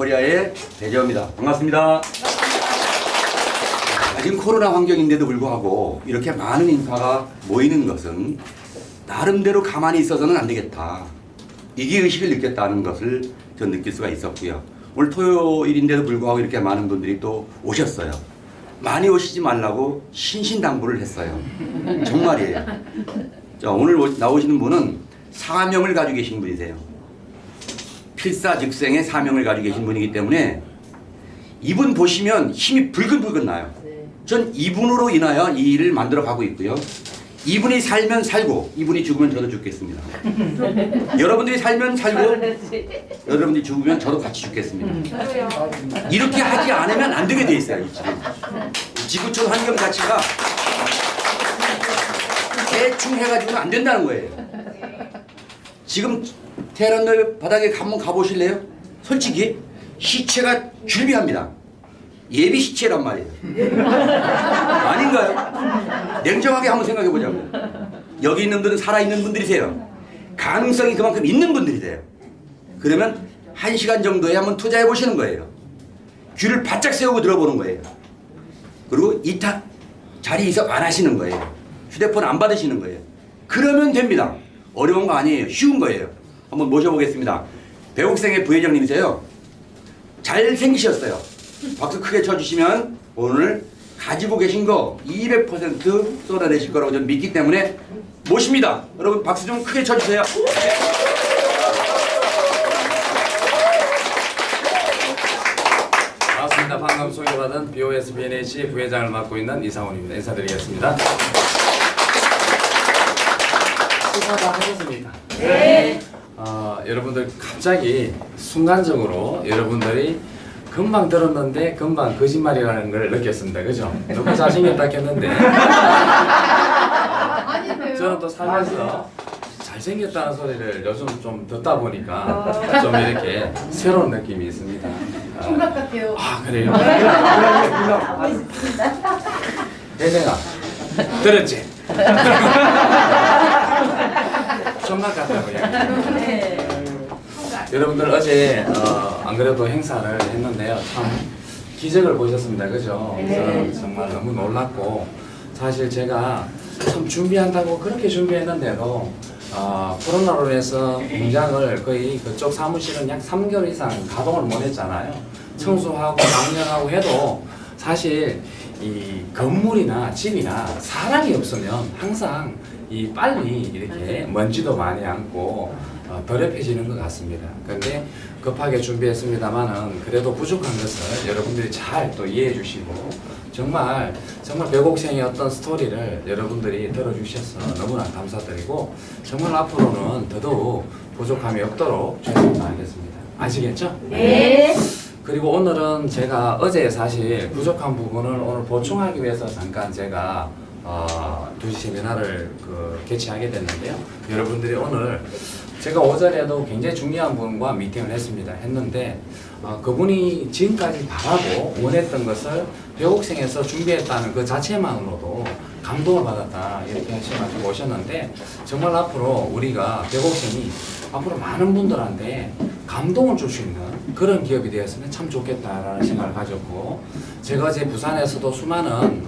코리아의 배재호입니다. 반갑습니다. 지금 코로나 환경인데도 불구하고 이렇게 많은 인파가 모이는 것은 나름대로 가만히 있어서는 안 되겠다. 위기의식을 느꼈다는 것을 전 느낄 수가 있었고요. 오늘 토요일인데도 불구하고 이렇게 많은 분들이 또 오셨어요. 많이 오시지 말라고 신신당부를 했어요. 정말이에요. 자, 오늘 나오시는 분은 사명을 가지고 계신 분이세요. 필사즉생의 사명을 가지고 계신 분이기 때문에 이분 보시면 힘이 불끈불끈 나요. 전 이분으로 인하여 이 일을 만들어 가고 있고요. 이분이 살면 살고 이분이 죽으면 저도 죽겠습니다. 여러분들이 살면 살고 여러분들이 죽으면 저도 같이 죽겠습니다. 이렇게 하지 않으면 안 되게 돼 있어요. 이 지구촌 환경 자체가 대충 해가지고는 안 된다는 거예요. 지금 테헤란로 바닥에 한번 가보실래요? 솔직히 시체가 줄비합니다. 예비 시체란 말이에요. 아닌가요? 냉정하게 한번 생각해 보자고요. 여기 있는 분들은 살아있는 분들이세요. 가능성이 그만큼 있는 분들이세요. 그러면 1시간 정도에 한번 투자해 보시는 거예요. 귀를 바짝 세우고 들어보는 거예요. 그리고 이탁 자리 이석 안 하시는 거예요. 휴대폰 안 받으시는 거예요. 그러면 됩니다. 어려운 거 아니에요. 쉬운 거예요. 한번 모셔보겠습니다. 배옥생의 부회장님이세요. 잘생기셨어요. 박수 크게 쳐주시면 오늘 가지고 계신 거 200% 쏟아내실 거라고 저는 믿기 때문에 모십니다. 여러분 박수 좀 크게 쳐주세요. 반갑습니다. 방금 소개받은 BOSBNH 부회장을 맡고 있는 이상훈입니다. 인사드리겠습니다. 식사 다 하셨습니까? 네. 여러분들 갑자기 순간적으로 여러분들이 금방 들었는데 금방 거짓말이라는 걸 느꼈습니다. 그죠? 너무 잘생겼다 했는데 저는 또 살면서 잘생겼다는 소리를 요즘 좀 듣다 보니까 좀 이렇게 새로운 느낌이 있습니다. 총각 같아요. 아 그래요? 내가 들었지? 총각 같다고 네. 여러분들 어제 안 그래도 행사를 했는데요. 참 기적을 보셨습니다. 그죠? 네. 정말 너무 놀랐고 사실 제가 참 준비한다고 그렇게 준비했는데도 코로나로 인해서 공장을 거의 그쪽 사무실은 약 3개월 이상 가동을 못 했잖아요. 청소하고 망년하고 해도 사실 이 건물이나 집이나 사람이 없으면 항상 이 빨리 이렇게 먼지도 많이 앉고 더럽혀지는 것 같습니다. 그런데 급하게 준비했습니다만은 그래도 부족한 것을 여러분들이 잘 또 이해해 주시고 정말 백옥생의 어떤 스토리를 여러분들이 들어주셔서 너무나 감사드리고 정말 앞으로는 더더욱 부족함이 없도록 최선을 다하겠습니다. 아시겠죠? 네. 그리고 오늘은 제가 어제 사실 부족한 부분을 오늘 보충하기 위해서 잠깐 제가 2시 세미나를 개최하게 됐는데요. 여러분들이 오늘 제가 오전에도 굉장히 중요한 분과 미팅을 했는데 그분이 지금까지 바라고 원했던 것을 배옥생에서 준비했다는 그 자체만으로도 감동을 받았다 이렇게 하셔가지고 오셨는데 정말 앞으로 우리가 배옥생이 앞으로 많은 분들한테 감동을 줄 수 있는 그런 기업이 되었으면 참 좋겠다라는 생각을 가졌고 제가 어제 부산에서도 수많은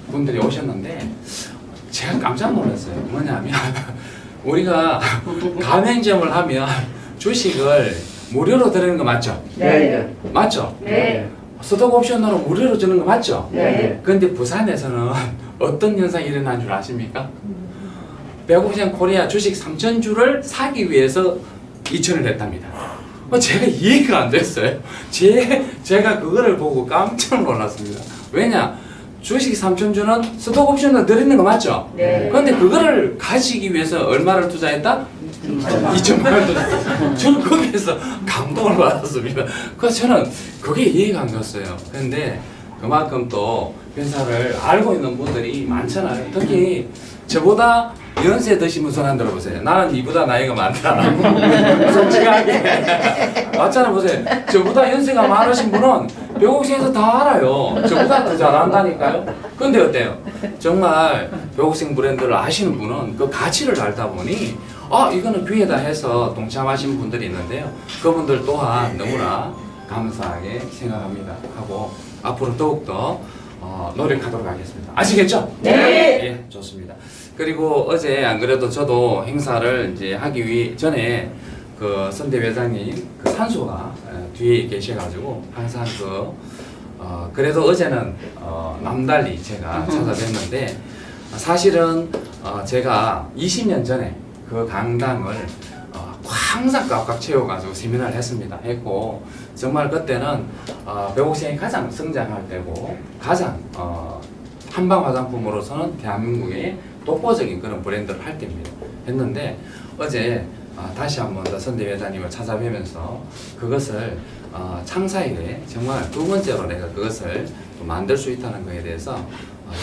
분들이 오셨는데 제가 깜짝 놀랐어요. 뭐냐면 우리가 가맹점을 하면 주식을 무료로 드리는 거 맞죠? 네. 맞죠? 네. 스톡 옵션으로 무료로 주는 거 맞죠? 네. 근데 부산에서는 어떤 현상이 일어난 줄 아십니까? 배옥생 코리아 주식 3,000주를 사기 위해서 2,000을 냈답니다. 제가 이해가 안 됐어요. 제가 그거를 보고 깜짝 놀랐습니다. 왜냐? 주식 3,000주는 스톡 옵션으로 드리는 거 맞죠? 네. 그런데 그거를 가지기 위해서 얼마를 투자했다? 2천만 원 투자했다. 저는 거기에서 감동을 받았습니다. 그래서 저는 그게 이해가 안 갔어요. 그런데 그만큼 또 회사를 알고 있는 분들이 많잖아요. 특히 저보다 연세 드신 분 손 안 들어보세요. 나는 이보다 나이가 많다. 솔직하게. 맞잖아 보세요. 저보다 연세가 많으신 분은 배곡생에서 다 알아요. 저보다 더 잘한다니까요. 근데 어때요? 정말 배곡생 브랜드를 아시는 분은 그 가치를 알다 보니 이거는 귀에다 해서 동참하신 분들이 있는데요. 그분들 또한 너무나 감사하게 생각합니다. 하고 앞으로 더욱더 노력하도록 하겠습니다. 아시겠죠? 네. 예, 좋습니다. 그리고 어제 안 그래도 저도 행사를 이제 하기 전에 그 선대 회장님 그 산소가 뒤에 계셔가지고 항상 그래도 어제는 남달리 제가 찾아뵀는데 사실은 제가 20년 전에 그 강당을 항상 꽉꽉 채워가지고 세미나를 했고 정말 그때는 배곡생이 가장 성장할 때고 가장 한방 화장품으로서는 대한민국의 독보적인 그런 브랜드를 할 때입니다. 했는데 어제 다시 한번 더 선대 회장님을 찾아뵈면서 그것을 창사일에 정말 두 번째로 내가 그것을 또 만들 수 있다는 것에 대해서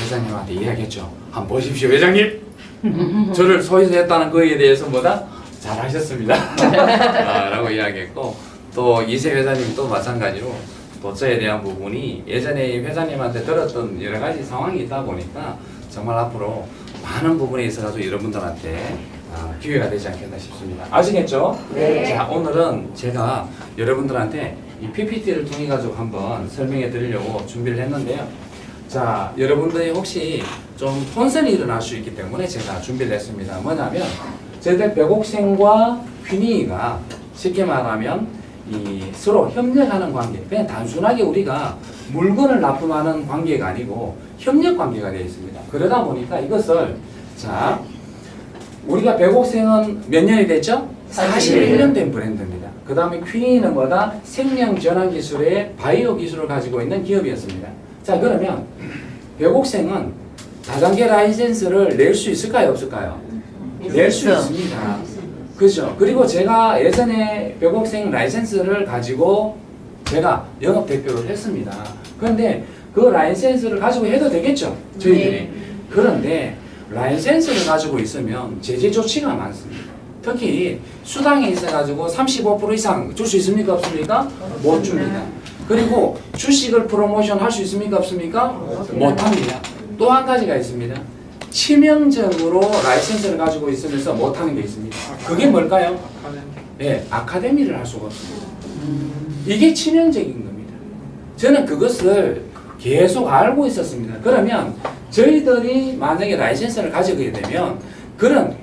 회장님한테 이야기했죠. 한번 보십시오 회장님. 저를 소유했다는 거에 대해서 뭐다? 잘하셨습니다. 라고 이야기했고 또 이세 회장님 또 마찬가지로 도처에 대한 부분이 예전에 회장님한테 들었던 여러 가지 상황이 있다 보니까 정말 앞으로 많은 부분에 있어서 여러분들한테 기회가 되지 않겠나 싶습니다. 아시겠죠? 네. 자, 오늘은 제가 여러분들한테 이 PPT를 통해 가지고 한번 설명해 드리려고 준비를 했는데요. 자, 여러분들이 혹시 좀 혼선이 일어날 수 있기 때문에 제가 준비를 했습니다. 뭐냐면 저희들 배곡생과 퀴니가 쉽게 말하면 서로 협력하는 관계, 그냥 단순하게 우리가 물건을 납품하는 관계가 아니고 협력 관계가 되어 있습니다. 그러다 보니까 이것을 자 우리가 배곡생은 몇 년이 됐죠? 41년 된 브랜드입니다. 그 다음에 퀴니는 뭐다? 생명 전환 기술의 바이오 기술을 가지고 있는 기업이었습니다. 자, 그러면 배곡생은 다단계 라이센스를 낼 수 있을까요? 없을까요? 낼 수 있습니다. 그죠? 그리고 제가 예전에 배곡생 라이센스를 가지고 제가 영업 대표를 했습니다. 그런데 그 라이센스를 가지고 해도 되겠죠? 저희들이. 네. 그런데 라이센스를 가지고 있으면 제재 조치가 많습니다. 특히 수당에 있어가지고 35% 이상 줄 수 있습니까? 없습니까? 못 줍니다. 그리고 주식을 프로모션 할 수 있습니까? 없습니까? 못 합니다. 또 한 가지가 있습니다. 치명적으로 라이센스를 가지고 있으면서 못하는 게 있습니다. 그게 뭘까요? 예, 아카데미를 할 수가 없습니다. 이게 치명적인 겁니다. 저는 그것을 계속 알고 있었습니다. 그러면 저희들이 만약에 라이센스를 가지게 되면 그런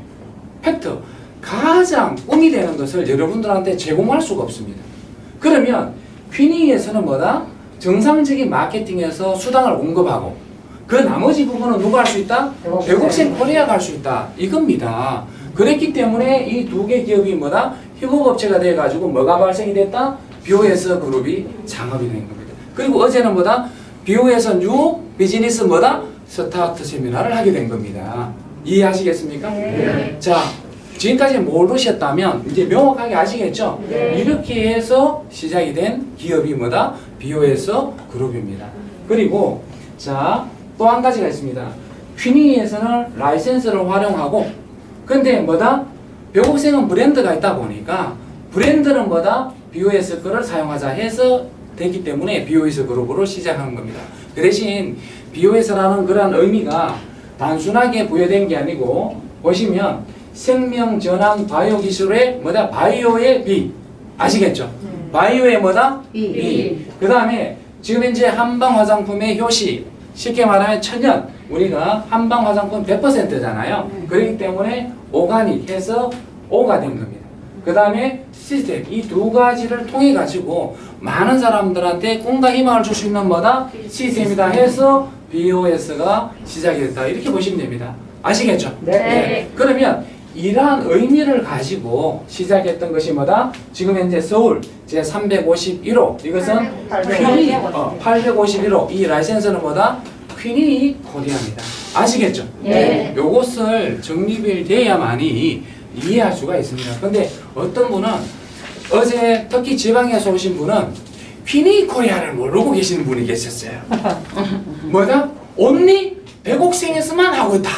팩트, 가장 꿈이 되는 것을 여러분들한테 제공할 수가 없습니다. 그러면 퀴니에서는 뭐다? 정상적인 마케팅에서 수당을 공급하고 그 나머지 부분은 누가 할 수 있다? 배곡생 코리아가 할 수 있다. 이겁니다. 그랬기 때문에 이 두 개 기업이 뭐다? 협업업체가 돼가지고 뭐가 발생이 됐다? 비오에스 그룹이 창업이 된 겁니다. 그리고 어제는 뭐다? 비오에스 뉴 비즈니스 뭐다? 스타트 세미나를 하게 된 겁니다. 이해하시겠습니까? 네. 자, 지금까지 모르셨다면 이제 명확하게 아시겠죠? 네. 이렇게 해서 시작이 된 기업이 뭐다? 비오에스 그룹입니다. 그리고 자, 또 한 가지가 있습니다. 퀴니에서는 라이센스를 활용하고 근데 뭐다? 배곡생은 브랜드가 있다 보니까 브랜드는 뭐다? 비오에스 거를 사용하자 해서 됐기 때문에 비오에스 그룹으로 시작한 겁니다. 그 대신 비오에스라는 그런 의미가 단순하게 부여된 게 아니고 보시면 생명 전환 바이오 기술의 뭐다? 바이오의 B 아시겠죠? 바이오의 뭐다? B. 그 다음에 지금 현재 한방 화장품의 효시 쉽게 말하면 천연 우리가 한방 화장품 100%잖아요. 그렇기 때문에 오가닉 해서 O가 된 겁니다. 그 다음에 시스템 이 두 가지를 통해 가지고 많은 사람들한테 꿈과 희망을 줄 수 있는 뭐다? 시스템이다 해서 BOS가 시작이 됐다 이렇게 보시면 됩니다. 아시겠죠? 네. 그러면 이러한 의미를 가지고 시작했던 것이 뭐다? 지금 현재 서울 제351호 이것은 퀴니 851호 이 라이센스는 뭐다? 퀴니 코리아입니다. 아시겠죠? 네. 요것을 정립이 돼야만이 이해할 수가 있습니다. 근데 어떤 분은 어제 특히 지방에서 오신 분은 퀴니 코리아를 모르고 계시는 분이 계셨어요. 뭐다? 온리 배곡생에서만 하고 있다.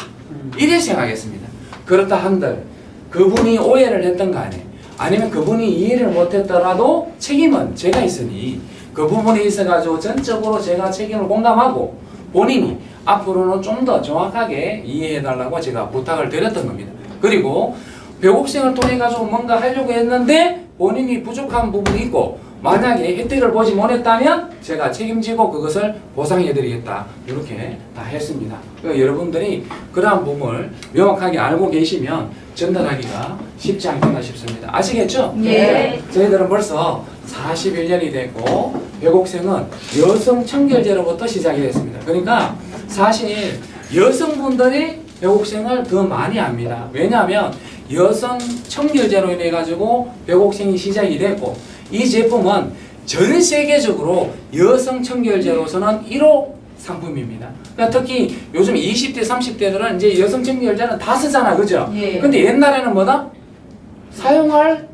이래 생각했습니다. 그렇다 한들 그분이 오해를 했던 거 아니에요. 아니면 그분이 이해를 못했더라도 책임은 제가 있으니 그 부분에 있어가지고 전적으로 제가 책임을 공감하고 본인이 앞으로는 좀 더 정확하게 이해해달라고 제가 부탁을 드렸던 겁니다. 그리고 배곡생을 통해 가지고 뭔가 하려고 했는데 본인이 부족한 부분이 있고 만약에 혜택을 보지 못했다면 제가 책임지고 그것을 보상해드리겠다 이렇게 다 했습니다. 그러니까 여러분들이 그러한 부분을 명확하게 알고 계시면 전달하기가 쉽지 않겠나 싶습니다. 아시겠죠? 네. 저희들은 벌써 41년이 됐고 배곡생은 여성 청결제로부터 시작이 됐습니다. 그러니까 사실 여성분들이 배곡생을 더 많이 압니다. 왜냐하면 여성 청결제로 인해 가지고 배곡생이 시작이 됐고 이 제품은 전 세계적으로 여성 청결제로서는 1호 상품입니다. 그러니까 특히 요즘 20대, 30대들은 이제 여성 청결제는 다 쓰잖아, 그죠? 예. 근데 옛날에는 뭐다? 사용할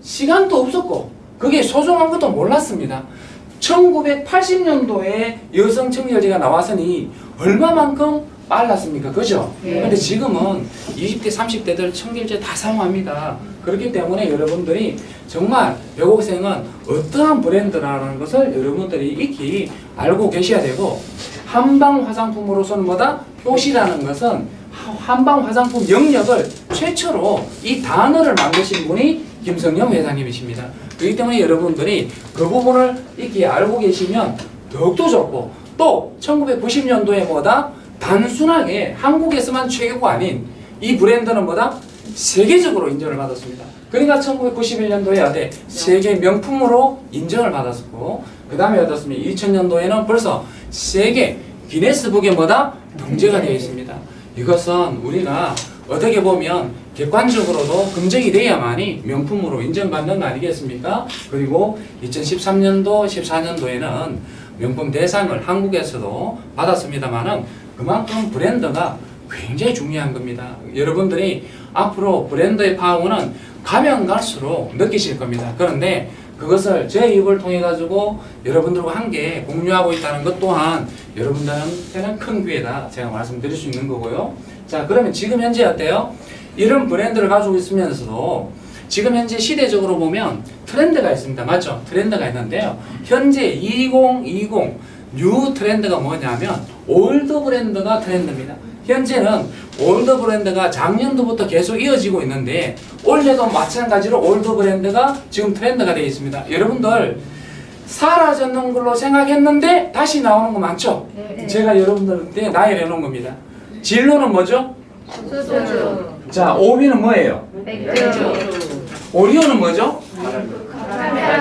시간도 없었고 그게 소중한 것도 몰랐습니다. 1980년도에 여성 청결제가 나왔으니 얼마만큼 빨랐습니까? 그죠? 네. 근데 지금은 20대, 30대들 청결제 다 사용합니다. 그렇기 때문에 여러분들이 정말 배곡생은 어떠한 브랜드라는 것을 여러분들이 익히 알고 계셔야 되고 한방 화장품으로서는 뭐다? 효시라는 것은 한방 화장품 영역을 최초로 이 단어를 만드신 분이 김성영 회장님이십니다. 그렇기 때문에 여러분들이 그 부분을 익히 알고 계시면 더욱더 좋고 또 1990년도에 뭐다? 단순하게 한국에서만 최고가 아닌 이 브랜드는 뭐다? 세계적으로 인정을 받았습니다. 그러니까 1991년도에 어때? 세계 명품으로 인정을 받았었고 그 다음에 어떻습니까? 2000년도에는 벌써 세계 기네스북에 뭐다? 등재가 되어 있습니다. 이것은 우리가 어떻게 보면 객관적으로도 검증이 돼야만이 명품으로 인정받는 거 아니겠습니까? 그리고 2013년도, 14년도에는 명품 대상을 한국에서도 받았습니다만은 그만큼 브랜드가 굉장히 중요한 겁니다. 여러분들이 앞으로 브랜드의 파워는 가면 갈수록 느끼실 겁니다. 그런데 그것을 제 입을 통해 가지고 여러분들과 함께 공유하고 있다는 것 또한 여러분들한테는 큰 기회다 제가 말씀드릴 수 있는 거고요. 자, 그러면 지금 현재 어때요? 이런 브랜드를 가지고 있으면서도 지금 현재 시대적으로 보면 트렌드가 있습니다. 맞죠? 트렌드가 있는데요. 현재 2020 뉴 트렌드가 뭐냐면 올드 브랜드가 트렌드입니다. 현재는 올드 브랜드가 작년도부터 계속 이어지고 있는데 올해도 마찬가지로 올드 브랜드가 지금 트렌드가 되어 있습니다. 여러분들 사라졌는 걸로 생각했는데 다시 나오는 거 많죠? 네. 제가 여러분들한테 나열해 놓은 겁니다. 진로는 뭐죠? 소주. 자, 오비는 뭐예요? 맥주. 오리오는 뭐죠?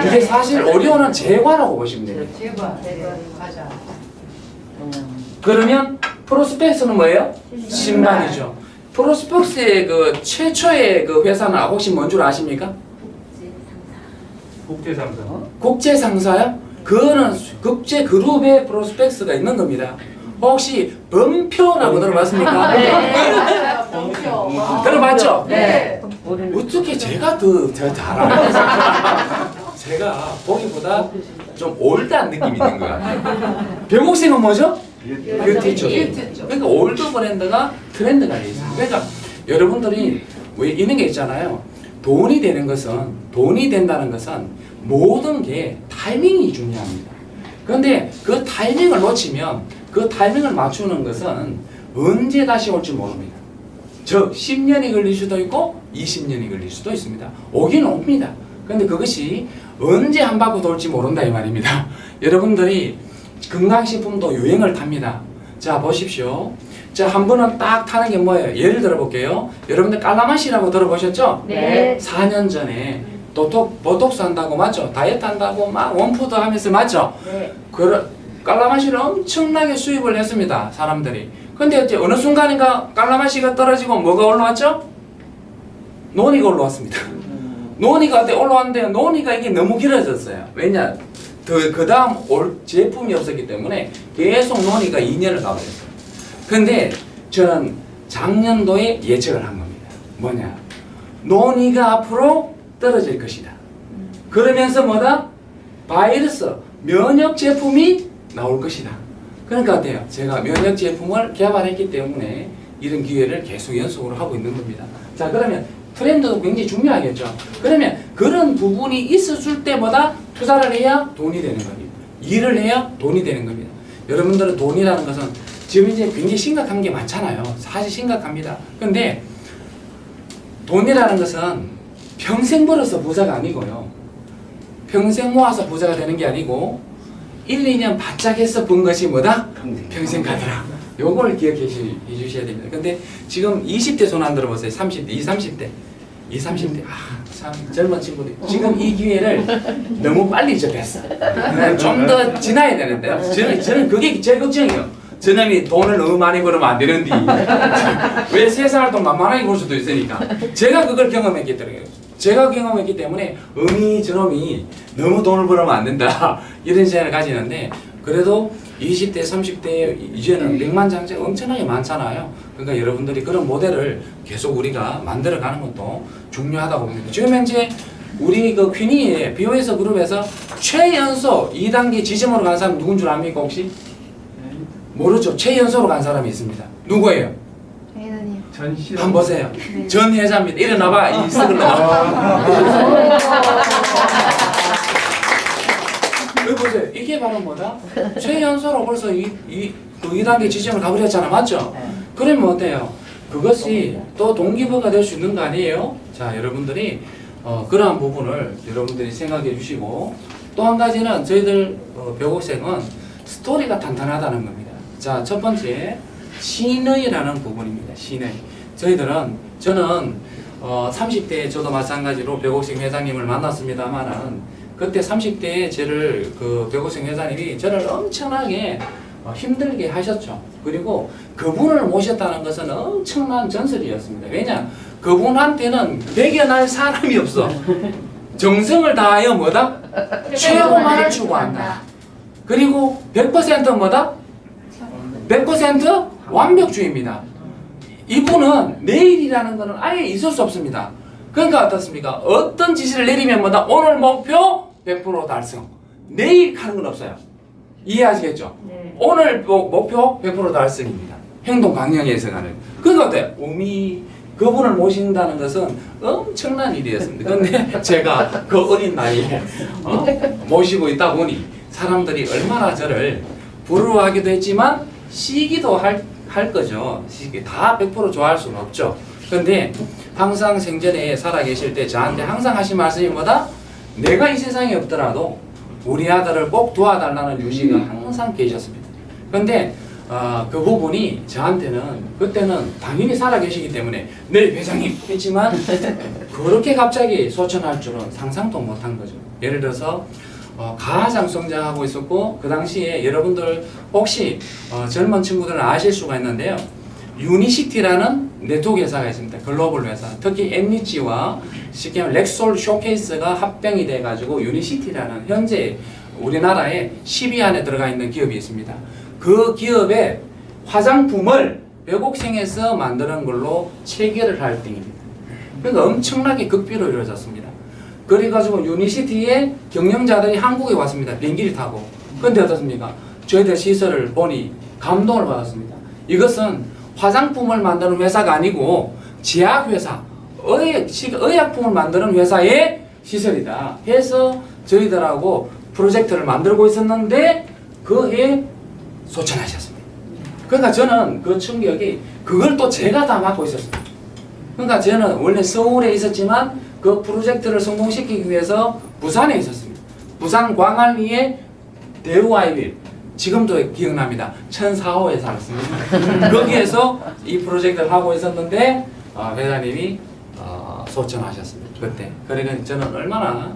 이게 사실 오리오는 제과라고 보시면 돼요. 제과. 네. 과자. 그러면 프로스펙스는 뭐예요? 신발이죠. 프로스펙스의 그 최초의 그 회사는 혹시 뭔 줄 아십니까? 국제상사. 국제상사요? 그거는 국제 그룹의 프로스펙스가 있는 겁니다. 혹시 범표라고 들어봤습니까? 들어봤죠? 네. 어떻게 제가 더 잘 알아요? 제가 보기보다 좀 올드한 느낌이 있는 것 같아요. 배곡생은 뭐죠? 뷰티 쪽. 그러니까 올드 브랜드가 트렌드가 되어 있어요. 그러니까 여러분들이 왜 이런 게 있잖아요. 돈이 된다는 것은 모든 게 타이밍이 중요합니다. 그런데 그 타이밍을 놓치면 그 타이밍을 맞추는 것은 언제 다시 올지 모릅니다. 즉 10년이 걸릴 수도 있고 20년이 걸릴 수도 있습니다. 오기는 옵니다. 그런데 그것이 언제 한 바퀴 돌지 모른다 이 말입니다. 여러분들이 건강식품도 유행을 탑니다. 자, 보십시오. 자, 한 번은 딱 타는 게 뭐예요? 예를 들어 볼게요. 여러분들 깔라맛이라고 들어보셨죠? 네. 4년 전에 보톡스 한다고 맞죠? 다이어트 한다고 막 원푸드 하면서 맞죠? 네. 깔라맛이를 엄청나게 수입을 했습니다. 사람들이. 근데 이제 어느 순간인가 깔라맛이가 떨어지고 뭐가 올라왔죠? 논이가 올라왔습니다. 논이가 올라왔는데 논이가 이게 너무 길어졌어요. 왜냐? 그 다음 올 제품이 없었기 때문에 계속 논의가 2년을 가버렸어요. 근데 저는 작년도에 예측을 한 겁니다. 뭐냐? 논의가 앞으로 떨어질 것이다. 그러면서 뭐다? 바이러스, 면역 제품이 나올 것이다. 그러니까 어때요? 제가 면역 제품을 개발했기 때문에 이런 기회를 계속 연속으로 하고 있는 겁니다. 자, 그러면 트렌드도 굉장히 중요하겠죠. 그러면 그런 부분이 있었을 때마다 투자를 해야 돈이 되는 겁니다. 일을 해야 돈이 되는 겁니다. 여러분들은 돈이라는 것은 지금 이제 굉장히 심각한 게 많잖아요. 사실 심각합니다. 근데 돈이라는 것은 평생 벌어서 부자가 아니고요. 평생 모아서 부자가 되는 게 아니고 1, 2년 바짝 해서 번 것이 뭐다? 평생 가더라. 요걸 기억해 주셔야 됩니다. 근데 지금 20대 손 안 들어보세요. 30대, 20, 30대. 참 젊은 친구들. 지금 이 기회를 너무 빨리 접했어. 좀 더 지나야 되는데요. 저는 그게 제일 걱정이에요. 저놈이 돈을 너무 많이 벌으면 안 되는데 왜 세상을 또 만만하게 볼 수도 있으니까 제가 그걸 경험했기 때문에 저놈이 너무 돈을 벌으면 안 된다 이런 생각을 가지는데 그래도 20대 30대 이제는 백만장자가 엄청나게 많잖아요. 그러니까 여러분들이 그런 모델을 계속 우리가 만들어가는 것도 중요하다고 봅니다. 지금 현재 우리 그 퀸이의 BOS 그룹에서 최연소 2단계 지점으로 간 사람 누군 줄 압니까 혹시? 모르죠. 최연소로 간 사람이 있습니다. 누구예요? 혜인님. 한번 보세요. 전 회장입니다. 일어나봐. 이 쓱을 여기 보세요. 이게 바로 뭐다? 최연소로 벌써 그 2단계 지점을 가버렸잖아. 맞죠? 그러면 어때요? 그것이 또 동기부여가 될 수 있는 거 아니에요? 자, 여러분들이 그러한 부분을 여러분들이 생각해 주시고 또 한 가지는 저희들 벽옥생은 스토리가 탄탄하다는 겁니다. 자, 첫 번째 신의라는 부분입니다. 신의. 저는 30대에 저도 마찬가지로 벽옥생 회장님을 만났습니다만은 그때 30대에 저를 그 벽옥생 회장님이 저를 엄청나게 힘들게 하셨죠. 그리고 그분을 모셨다는 것은 엄청난 전설이었습니다. 왜냐? 그분한테는 배겨날 사람이 없어. 정성을 다하여 뭐다? 최고만을 추구한다. 그리고 100% 뭐다? 100% 완벽주의입니다. 이분은 내일이라는 것은 아예 있을 수 없습니다. 그러니까 어떻습니까? 어떤 지시를 내리면 뭐다? 오늘 목표 100% 달성. 내일 하는 건 없어요. 이해하시겠죠? 네. 오늘 목표 100% 달성입니다. 행동 강령에서 가는. 그러니까 어때요? 그분을 모신다는 것은 엄청난 일이었습니다. 근데 제가 그 어린 나이에 모시고 있다 보니 사람들이 얼마나 저를 부러워하기도 했지만 시기도 할 거죠. 다 100% 좋아할 수는 없죠. 근데 항상 생전에 살아계실 때 저한테 항상 하신 말씀이 뭐다? 내가 이 세상에 없더라도 우리 아들을 꼭 도와달라는 유지가 항상 계셨습니다. 근데 그 부분이 저한테는 그때는 당연히 살아계시기 때문에 네 회장님 했지만 그렇게 갑자기 소천할 줄은 상상도 못한 거죠. 예를 들어서 가장 성장하고 있었고 그 당시에 여러분들 혹시 젊은 친구들은 아실 수가 있는데요. 유니시티라는 네트워크 회사가 있습니다. 글로벌 회사. 특히 엠리치와 쉽게 말하면 렉솔 쇼케이스가 합병이 돼가지고 유니시티라는 현재 우리나라에 10위 안에 들어가 있는 기업이 있습니다. 그 기업의 화장품을 벽옥생에서 만드는 걸로 체결을 할 등입니다. 그러니까 엄청나게 극비로 이루어졌습니다. 그래가지고 유니시티의 경영자들이 한국에 왔습니다. 비행기를 타고. 근데 어떻습니까? 저희들 시설을 보니 감동을 받았습니다. 이것은 화장품을 만드는 회사가 아니고 제약회사, 의약품을 만드는 회사의 시설이다 해서 저희들하고 프로젝트를 만들고 있었는데 그 해에 소천하셨습니다. 그러니까 저는 그 충격이 그걸 또 제가 다 맡고 있었습니다. 그러니까 저는 원래 서울에 있었지만 그 프로젝트를 성공시키기 위해서 부산에 있었습니다. 부산 광안리에 대우아이빌 지금도 기억납니다. 1004호에 살았습니다. 거기에서 이 프로젝트를 하고 있었는데 회장님이 소천하셨습니다. 그때. 그러니까 저는 얼마나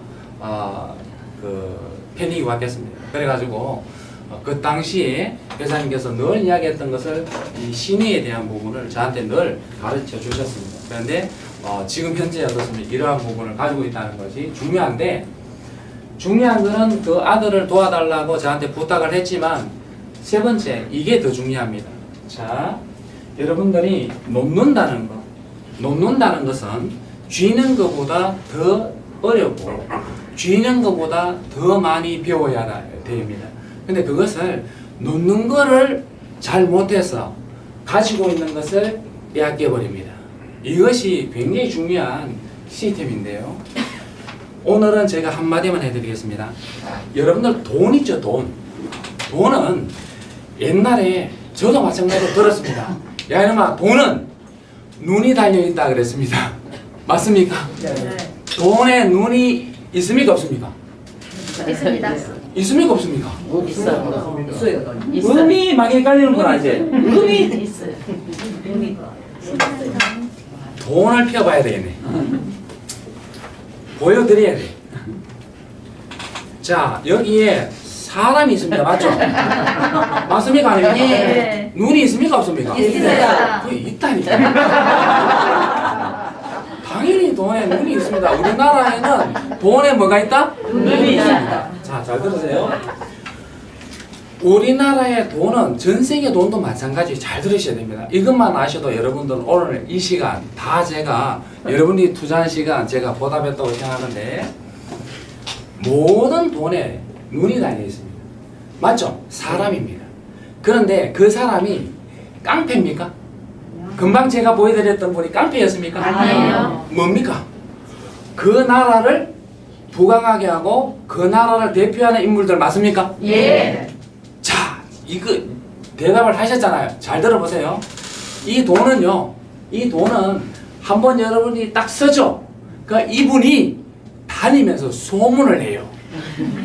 그 패닉이 왔겠습니다. 그래가지고 그 당시에 회장님께서 늘 이야기했던 것을 이 신의에 대한 부분을 저한테 늘 가르쳐 주셨습니다. 그런데 지금 현재 어떻습니까? 이러한 부분을 가지고 있다는 것이 중요한데 중요한 거는 그 아들을 도와달라고 저한테 부탁을 했지만 세 번째 이게 더 중요합니다. 자, 여러분들이 돕는다는 것, 돕는다는 것은 쥐는 것보다 더 어렵고 쥐는 것보다 더 많이 배워야 됩니다. 근데 그것을 놓는 거를 잘 못해서 가지고 있는 것을 빼앗겨 버립니다. 이것이 굉장히 중요한 시스템인데요. 오늘은 제가 한마디만 해드리겠습니다. 여러분들 돈 있죠, 돈. 돈은 옛날에 저도 마찬가지로 들었습니다. 야 이놈아, 돈은 눈이 달려있다 그랬습니다. 맞습니까? 네. 돈에 눈이 있습니까, 없습니까? 있습니다. 있습니까, 없습니까? 있어요. 있어요. 음이 막 헷갈리는 건 아니지? 음이 있어요. 의미가. 돈을 펴봐야 되겠네. 보여드려야 돼. 자, 여기에 사람이 있습니다. 맞죠? 맞습니까? 아닙니까? 예. 눈이 있습니까? 없습니까? 있습니다. 그게 있다니까. 당연히 돈에 눈이 있습니다. 우리나라에는 돈에 뭐가 있다? 눈이 있습니다. 자, 잘 들으세요. 우리나라의 돈은 전 세계 돈도 마찬가지. 잘 들으셔야 됩니다. 이것만 아셔도 여러분들은 오늘 이 시간 다 제가 여러분이 투자한 시간 제가 보답했다고 생각하는데 모든 돈에 눈이 달려 있습니다. 맞죠? 사람입니다. 그런데 그 사람이 깡패입니까? 금방 제가 보여드렸던 분이 깡패였습니까? 아니에요. 뭡니까? 그 나라를 부강하게 하고 그 나라를 대표하는 인물들 맞습니까? 예. 자, 이거 대답을 하셨잖아요. 잘 들어보세요. 이 돈은요, 이 돈은 한번 여러분이 딱 쓰죠. 그러니까 이분이 다니면서 소문을 내요.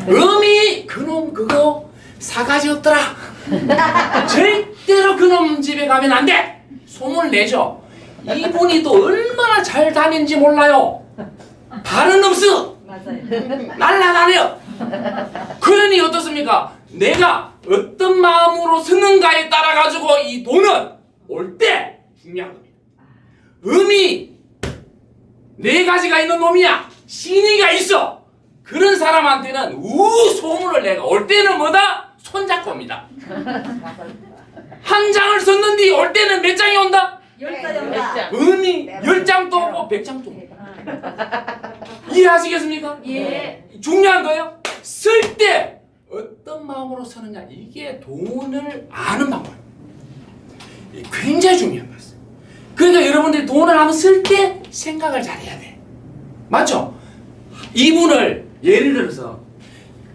음이 그놈 그거 사가지였더라. 절대로 그놈 집에 가면 안 돼. 소문을 내죠. 이분이 또 얼마나 잘 다니는지 몰라요. 다른 놈스 맞아요. 날라다녀. 그러니 어떻습니까? 내가 어떤 마음으로 쓰는가에 따라 가지고 이 돈은 올 때 중요한 겁니다. 음이 네 가지가 있는 놈이야. 신의가 있어. 그런 사람한테는 소문을 내가 올 때는 뭐다? 손잡고 옵니다. 한 장을 썼는데 올 때는 몇 장이 온다? 열자. 음이 10장도 오고 100장도 오고. 이해하시겠습니까? 예. 중요한 거예요. 쓸 때 어떤 마음으로 쓰느냐, 이게 돈을 아는 방법입니다. 굉장히 중요한 거예요. 그러니까 여러분들이 돈을 한번 쓸 때 생각을 잘해야 돼. 맞죠? 이분을 예를 들어서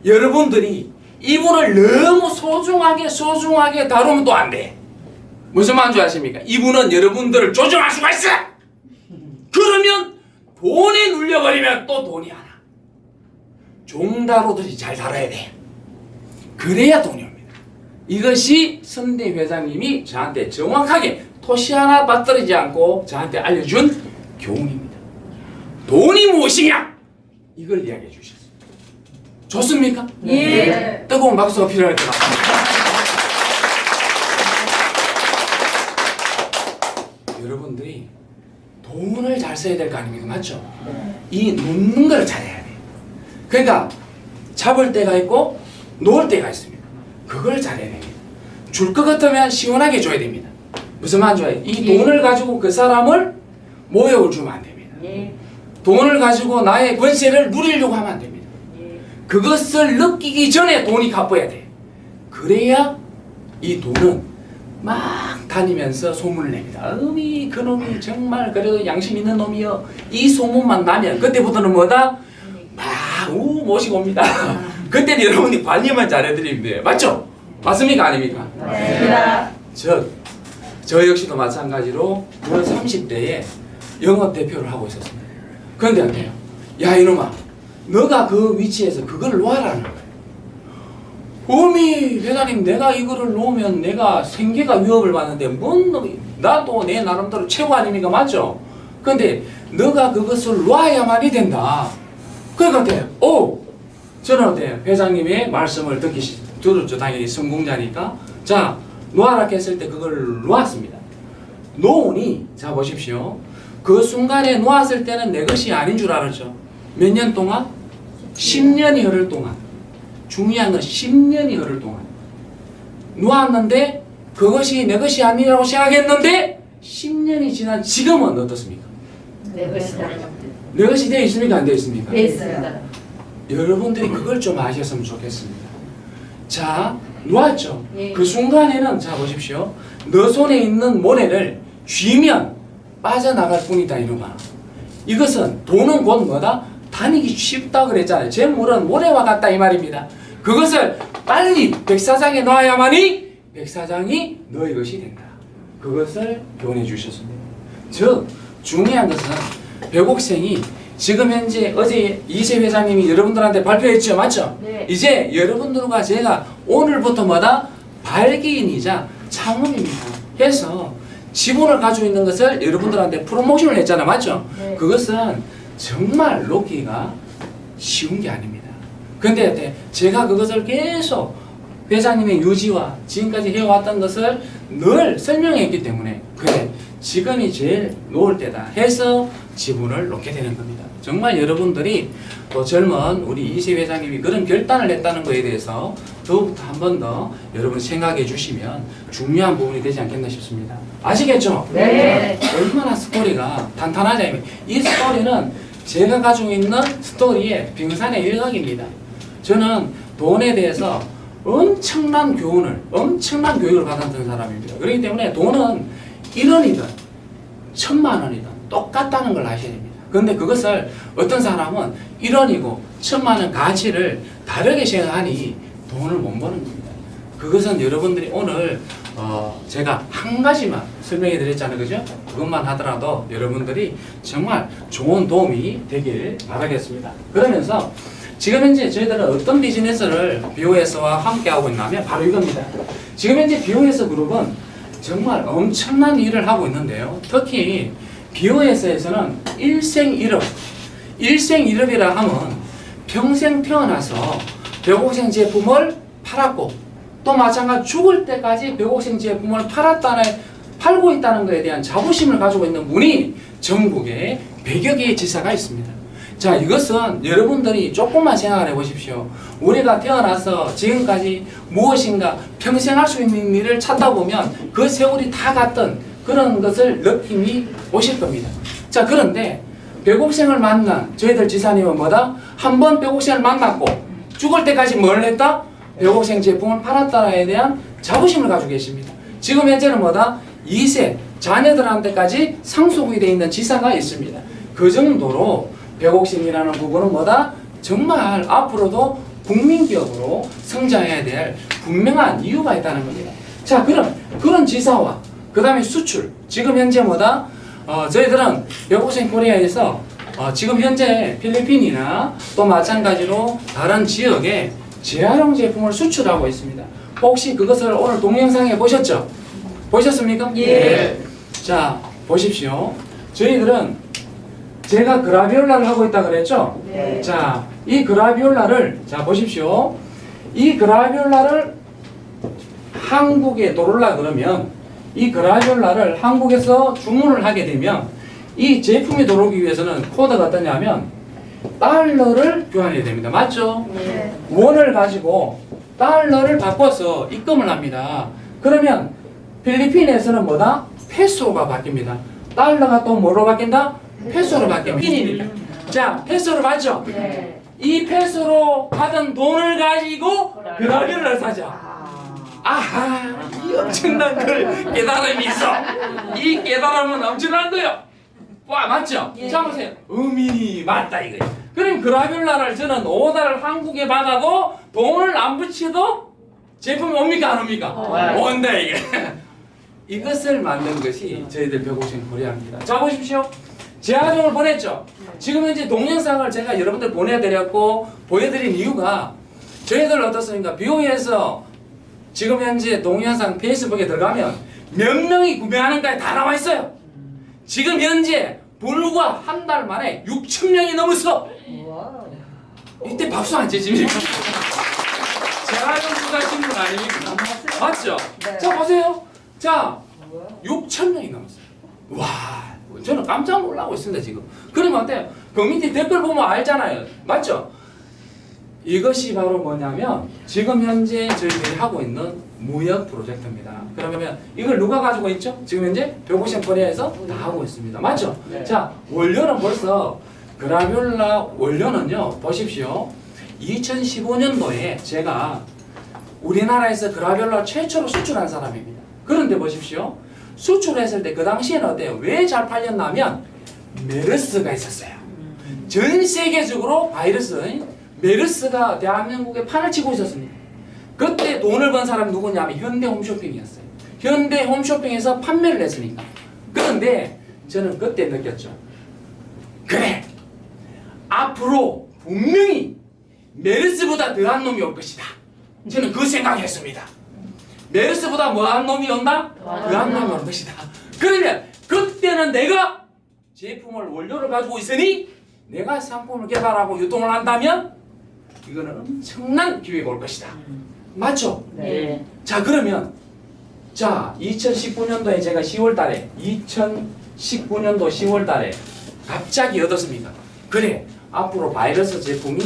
여러분들이 이분을 너무 소중하게 다루면 또 안 돼. 무슨 말인지 아십니까? 이분은 여러분들을 조종할 수가 있어. 그러면 돈에 눌려버리면 또 돈이 안 와. 종다루듯이 잘 다뤄야 돼. 그래야 돈이 옵니다. 이것이 선대 회장님이 저한테 정확하게 토시 하나 빠뜨리지 않고 저한테 알려준 교훈입니다. 돈이 무엇이냐? 이걸 이야기해 주셨습니다. 좋습니까? 예. 뜨거운 박수가 필요할 것 같습니다. 여러분들이 돈을 잘 써야 될 거 아닙니까? 맞죠? 이 놓는 걸 잘해야 돼. 그러니까 잡을 때가 있고 놓을 때가 있습니다. 그걸 잘해야 됩니다. 줄 것 같으면 시원하게 줘야 됩니다. 무슨 말인지 알아요? 이 돈을 가지고 그 사람을 모욕을 주면 안 됩니다. 예. 돈을 가지고 나의 권세를 누리려고 하면 안 됩니다. 예. 그것을 느끼기 전에 돈이 갚아야 돼. 그래야 이 돈은 막 다니면서 소문을 냅니다. 음이 그놈이 정말 그래도 양심 있는 놈이여. 이 소문만 나면 그때부터는 뭐다? 막 모시고 옵니다. 그때는 여러분이 관리만 잘해드리면 돼요. 맞죠? 맞습니까? 아닙니까? 네. 저 역시도 마찬가지로 30대에 영업 대표를 하고 있었습니다. 그런데 안 돼요. 야 이놈아, 너가 그 위치에서 그걸 놓아라는 거예요. 어미 회장님, 내가 이거를 놓으면 내가 생계가 위협을 받는데 뭔 놈이, 나도 내 나름대로 최고 아닙니까? 맞죠? 근데 너가 그것을 놔야만이 된다. 그러니까 돼요. 저는 어때요? 회장님의 말씀을 들었죠. 당연히 성공자니까. 자, 놓아라 했을 때 그걸 놓았습니다. 놓으니, 자 보십시오. 그 순간에 놓았을 때는 내 것이 아닌 줄 알았죠. 몇 년 동안? 10년이 흐를 동안. 중요한 건 10년이 흐를 동안. 놓았는데 그것이 내 것이 아니라고 생각했는데 10년이 지난 지금은 어떻습니까? 네, 그렇습니다. 내 것이 되어 있습니까? 안 되어 있습니까? 돼 있습니다. 여러분들이 그걸 좀 아셨으면 좋겠습니다. 자, 놓았죠? 예. 그 순간에는 자 보십시오. 너 손에 있는 모래를 쥐면 빠져나갈 뿐이다 이놈아. 이것은 돈은 곧 뭐다? 다니기 쉽다 그랬잖아요. 재물은 모래와 같다 이 말입니다. 그것을 빨리 백사장에 놔야만이 백사장이 너의 것이 된다. 그것을 교훈해 주셨습니다. 즉 중요한 것은 백옥생이 지금 현재 어제 이세 회장님이 여러분들한테 발표했죠, 맞죠? 네. 이제 여러분들과 제가 오늘부터 마다 발기인이자 창업입니다. 해서 지분을 가지고 있는 것을 여러분들한테 프로모션을 했잖아요, 맞죠? 네. 그것은 정말 놓기가 쉬운 게 아닙니다. 근데 제가 그것을 계속 회장님의 유지와 지금까지 해왔던 것을 늘 설명했기 때문에 그래 지금이 제일 놓을 때다 해서 지분을 놓게 되는 겁니다. 정말 여러분들이 또 젊은 우리 이세 회장님이 그런 결단을 했다는 것에 대해서 더욱더 한 번 더 여러분 생각해 주시면 중요한 부분이 되지 않겠나 싶습니다. 아시겠죠? 네. 얼마나 스토리가 탄탄하냐. 이 스토리는 제가 가지고 있는 스토리의 빙산의 일각입니다. 저는 돈에 대해서 엄청난 교육을 받았던 사람입니다. 그렇기 때문에 돈은 1원이든 1000만 원이든 똑같다는 걸 아셔야 됩니다. 그런데 그것을 어떤 사람은 1원이고 1000만 원 가치를 다르게 생각하니 돈을 못 버는 겁니다. 그것은 여러분들이 오늘 제가 한 가지만 설명해 드렸잖아요. 그죠? 그것만 하더라도 여러분들이 정말 좋은 도움이 되길 바라겠습니다. 그러면서 지금 현재 저희들은 어떤 비즈니스를 BOS와 함께 하고 있냐면 바로 이겁니다. 지금 현재 BOS 그룹은 정말 엄청난 일을 하고 있는데요. 특히 BOS에서는 일생일업이라 하면 평생 태어나서 벽옥생 제품을 팔았고 또 마찬가지 죽을 때까지 벽옥생 제품을 팔고 있다는 것에 대한 자부심을 가지고 있는 분이 전국에 100여 개의 지사가 있습니다. 자, 이것은 여러분들이 조금만 생각을 해보십시오. 우리가 태어나서 지금까지 무엇인가 평생 할 수 있는 일을 찾다 보면 그 세월이 다 갔던 그런 것을 느낌이 오실 겁니다. 자, 그런데 벽옥생을 만난 저희들 지사님은 뭐다? 한 번 벽옥생을 만났고 죽을 때까지 뭘 했다? 벽옥생 제품을 팔았다에 대한 자부심을 가지고 계십니다. 지금 현재는 뭐다? 2세 자녀들한테까지 상속이 되어 있는 지사가 있습니다. 그 정도로 벽옥생이라는 부분은 뭐다? 정말 앞으로도 국민기업으로 성장해야 될 분명한 이유가 있다는 겁니다. 자, 그럼 그런 지사와 그 다음에 수출 지금 현재 뭐다? 저희들은 벽옥생 코리아에서 지금 현재 필리핀이나 또 마찬가지로 다른 지역에 재활용 제품을 수출하고 있습니다. 혹시 그것을 오늘 동영상에 보셨죠? 보셨습니까? 예. 네. 자, 보십시오. 저희들은 제가 그라비올라를 하고 있다 그랬죠? 네. 자, 이 그라비올라를 자 보십시오. 이 그라비올라를 한국에 들어올라 그러면 이 그라비올라를 한국에서 주문을 하게 되면 이 제품이 들어오기 위해서는 코드가 어떠냐면 달러를 교환해야 됩니다. 맞죠? 네. 원을 가지고 달러를 바꿔서 입금을 합니다. 그러면 필리핀에서는 뭐다? 페소가 바뀝니다. 달러가 또 뭐로 바뀐다? 페소로 바뀝니다. 자, 페소로 맞죠? 네. 이 페소로 받은 돈을 가지고 그라비올라를 사자. 아하, 이 엄청난 그 깨달음이 있어. 이 깨달음은 엄청난 거요. 와, 맞죠? 예. 자, 보세요. 의미 맞다 이거예요. 그럼 그라비올라를 저는 오다를 한국에 받아도 돈을 안 붙여도 제품이 옵니까 안 옵니까? 온다 이게. 이것을 만든 것이 저희들 벽옥생 코리아입니다. 자, 보십시오. 재활용을 보냈죠. 지금 현재 동영상을 제가 여러분들 보내드렸고 보여드린 이유가 저희들 어떻습니까? BO에서 지금 현재 동영상 페이스북에 들어가면 몇 명이 구매하는가에 다 나와 있어요. 지금 현재 불과 한 달 만에 6,000명이 넘었어. 이때 박수 안 치십니까? 재활용수가 신분 아닙니까? 맞죠? 네. 자, 보세요. 자, 6,000명이 넘었어요. 와, 저는 깜짝 놀라고 있습니다 지금. 그러면 어때요? 그 밑에 댓글 보면 알잖아요. 맞죠? 이것이 바로 뭐냐면 지금 현재 저희들이 하고 있는 무역 프로젝트입니다. 그러면 이걸 누가 가지고 있죠? 지금 현재 벽옥생 코리아에서 다 하고 있습니다. 맞죠? 네. 자, 원료는 벌써 그라비올라 원료는요. 보십시오. 2015년도에 제가 우리나라에서 그라비올라 최초로 수출한 사람입니다. 그런데 보십시오. 수출했을 때 그 당시에는 어때요? 왜 잘 팔렸냐면 메르스가 있었어요. 전 세계적으로 바이러스 메르스가 대한민국에 판을 치고 있었습니다. 그때 돈을 번 사람이 누구냐면 현대 홈쇼핑이었어요. 현대 홈쇼핑에서 판매를 했으니까. 그런데 저는 그때 느꼈죠. 그래, 앞으로 분명히 메르스보다 더한 놈이 올 것이다. 저는 그 생각했습니다. 메르스보다 뭐한 놈이 온다? 더한 놈이 올 것이다. 그러면 그때는 내가 제품을 원료를 가지고 있으니 내가 상품을 개발하고 유통을 한다면 이거는 엄청난 기회가 올 것이다. 맞죠? 네. 자, 그러면 자 2019년도에 제가 10월 달에 2019년도 10월 달에 갑자기 어떻습니까? 그래, 앞으로 바이러스 제품이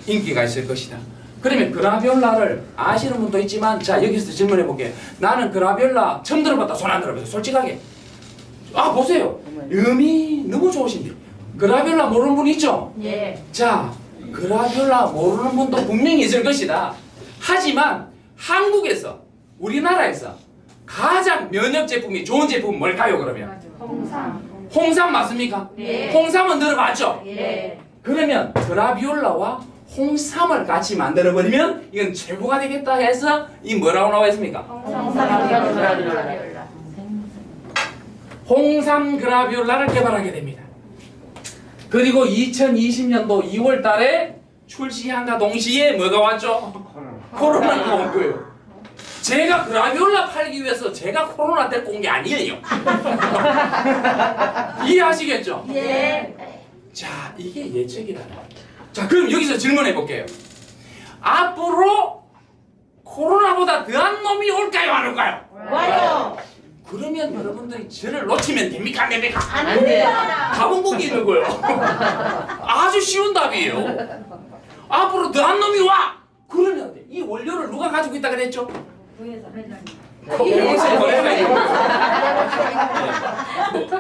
인기가 있을 것이다. 그러면 그라비올라를 아시는 분도 있지만, 자 여기서 질문해 볼게요. 나는 그라비올라 처음 들어봤다. 손 안 들어봤어요. 솔직하게. 아, 보세요. 음이 너무 좋으신데 그라비올라 모르는 분 있죠? 예. 자, 그라비올라 모르는 분도 분명히 있을 것이다. 하지만 한국에서, 우리나라에서 가장 면역 제품이 좋은 제품은 뭘까요? 그러면 홍삼. 홍삼 맞습니까? 예. 홍삼은 들어봤죠? 예. 그러면 그라비올라와 홍삼을 같이 만들어버리면 이건 최고가 되겠다 해서 이 뭐라고 나와 있습니까? 홍삼. 홍삼 그라비올라를 개발하게 됩니다. 그리고 2020년도 2월 달에 출시한과 동시에 뭐가 왔죠? 코로나가 온 거예요. 제가 그라비올라 팔기 위해서 제가 코로나 데리고 온 게 아니에요. 이해하시겠죠? 예. 자, 이게 예측이라는 거예요. 자, 그럼 여기서 질문해 볼게요. 앞으로 코로나보다 더한 놈이 올까요, 안 올까요? 와요. 그러면 여러분들이 저를 놓치면 됩니까, 안 됩니까? 안 돼요. 답은 거기 있는 거예요. 아주 쉬운 답이에요. 앞으로 더한 놈이 와! 그러면 돼. 이 원료를 누가 가지고 있다 그랬죠? 농사 거래가 있고.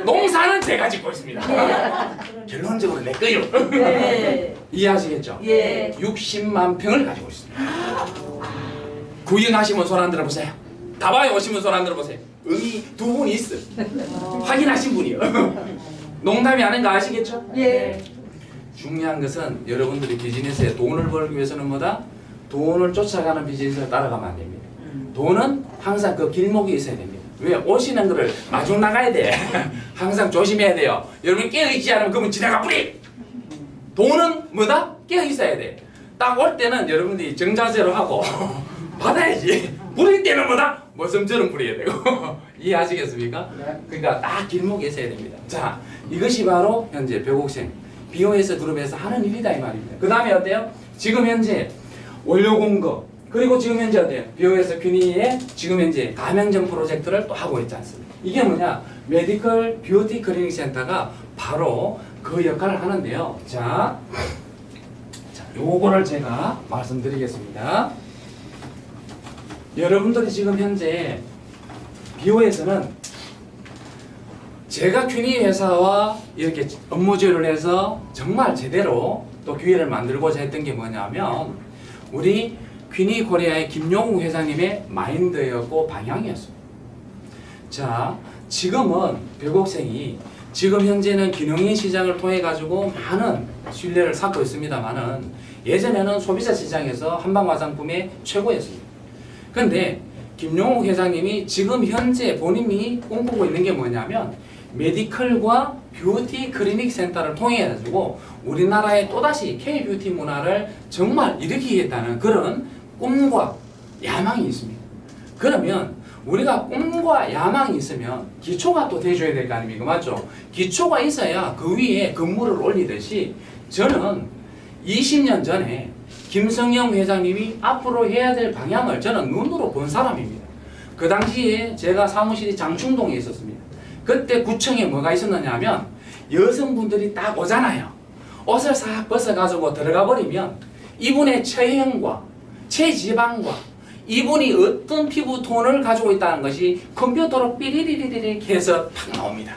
농사는 제가 짓고 있습니다. 결론적으로 내 거요. 네. 이해하시겠죠? 예. 60만 평을 가지고 있습니다. 구인하시면 손 안 들어보세요. 다바에 오시면 손 안 들어보세요. 음이 두 분이 있어. 확인하신 분이요. 농담이 아닌가 아시겠죠? 예. 중요한 것은 여러분들이 비즈니스에 돈을 벌기 위해서는 뭐다? 돈을 쫓아가는 비즈니스를 따라가면 안 됩니다. 돈은 항상 그 길목에 있어야 됩니다. 왜? 오시는 거를 마중 나가야 돼. 항상 조심해야 돼요. 여러분 깨어있지 않으면 그분 지나가 버리. 돈은 뭐다? 깨어있어야 돼. 딱 올 때는 여러분들이 정자세로 하고 받아야지. 부릴 때는 뭐다? 모섬처럼 부려야 되고. 이해하시겠습니까? 그러니까 딱 길목에 있어야 됩니다. 자, 이것이 바로 현재 벽옥생 BOS 그룹에서 하는 일이다 이 말입니다. 그 다음에 어때요? 지금 현재 원료 공급, 그리고 지금 현재 어때요? BOS 균이의 지금 현재 가맹점 프로젝트를 또 하고 있지 않습니까? 이게 뭐냐? 메디컬 뷰티 클리닉 센터가 바로 그 역할을 하는데요. 자, 요거를 제가 말씀드리겠습니다. 여러분들이 지금 현재 BOS는 제가 큐니 회사와 이렇게 업무 조율을 해서 정말 제대로 또 기회를 만들고자 했던 게 뭐냐면 우리 큐니 코리아의 김용우 회장님의 마인드였고 방향이었습니다. 자, 지금은 벽옥생이 지금 현재는 기능인 시장을 통해 가지고 많은 신뢰를 쌓고 있습니다만은 예전에는 소비자 시장에서 한방 화장품의 최고였습니다. 그런데 김용우 회장님이 지금 현재 본인이 꿈꾸고 있는 게 뭐냐면 메디컬과 뷰티 클리닉 센터를 통해 가지고 우리나라의 또다시 K-뷰티 문화를 정말 일으키겠다는 그런 꿈과 야망이 있습니다. 그러면 우리가 꿈과 야망이 있으면 기초가 또 돼줘야 될 거 아닙니까? 맞죠? 기초가 있어야 그 위에 건물을 올리듯이 저는 20년 전에 김성영 회장님이 앞으로 해야 될 방향을 저는 눈으로 본 사람입니다. 그 당시에 제가 사무실이 장충동에 있었습니다. 그때 구청에 뭐가 있었느냐 하면 여성분들이 딱 오잖아요. 옷을 싹 벗어가지고 들어가 버리면 이분의 체형과 체지방과 이분이 어떤 피부톤을 가지고 있다는 것이 컴퓨터로 삐리리리리 해서 팍 나옵니다.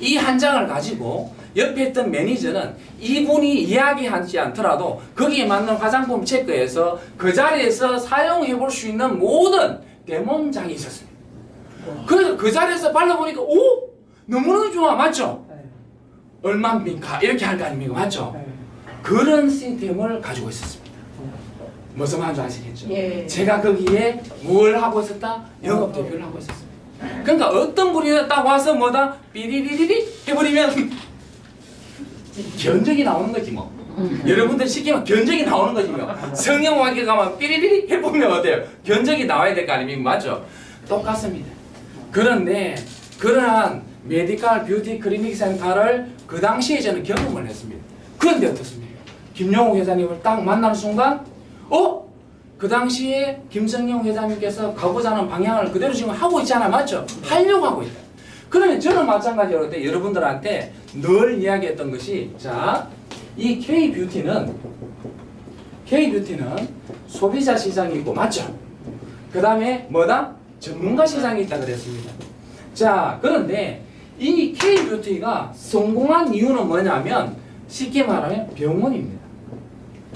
이 한 장을 가지고 옆에 있던 매니저는 이분이 이야기하지 않더라도 거기에 맞는 화장품 체크해서 그 자리에서 사용해 볼 수 있는 모든 데몬장이 있었습니다. 그래서 그 자리에서 발라보니까 오! 너무너무 좋아. 맞죠? 얼마입니까? 이렇게 할 거 아닙니까? 맞죠? 그런 시스템을 가지고 있었습니다. 무슨 말인지 아시겠죠? 예. 제가 거기에 뭘 하고 있었다? 영업 대표를 하고 있었습니다. 그러니까 어떤 분이 딱 와서 뭐다? 삐리리리리 해버리면 견적이 나오는 거지 뭐. 여러분들 시키면 견적이 나오는 거지 뭐. 성형외과 가면 삐리리리 해보면 어때요? 견적이 나와야 될 거 아닙니까? 맞죠? 똑같습니다. 그런데 그러한 메디컬 뷰티 클리닉 센터를 그 당시에 저는 경험을 했습니다. 그런데 어떻습니까? 김용욱 회장님을 딱 만나는 순간 그 당시에 김성영 회장님께서 가고자 하는 방향을 그대로 지금 하고 있잖아요. 맞죠? 하려고 하고 있다. 그러면 저는 마찬가지로 때 여러분들한테 늘 이야기했던 것이 자, 이 K-뷰티는 소비자 시장이 있고 맞죠? 그 다음에 뭐다? 전문가 시장이 있다 그랬습니다. 자, 그런데 이 K-뷰티가 성공한 이유는 뭐냐면 쉽게 말하면 병원입니다.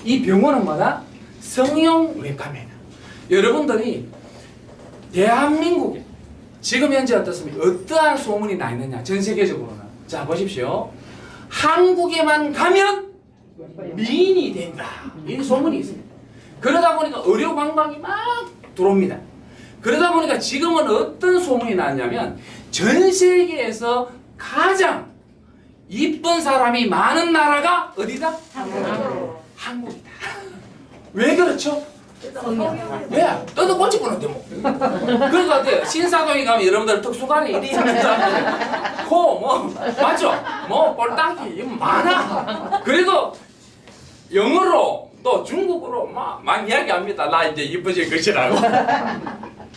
이 병원은 뭐다? 성형외과입니다. 여러분들이 대한민국에 지금 현재 어떻습니까? 어떠한 소문이 나 있느냐? 전 세계적으로는. 자, 보십시오. 한국에만 가면 미인이 된다. 이 소문이 있습니다. 그러다 보니까 의료 관광이 막 들어옵니다. 그러다 보니까 지금은 어떤 소문이 나냐면 전 세계에서 가장 이쁜 사람이 많은 나라가 어디다? 한국이다. 왜 그렇죠? 왜? 너도 꼴찌 보는데 뭐. 그러니까 어때요? 신사동에 가면 여러분들 특수관에 이리 있는 사람들 코, 뭐, 맞죠? 뭐, 꼴딱이, 이거 많아. 그래도 영어로 또 중국어로 막 이야기합니다. 나 이제 이뻐질 것이라고.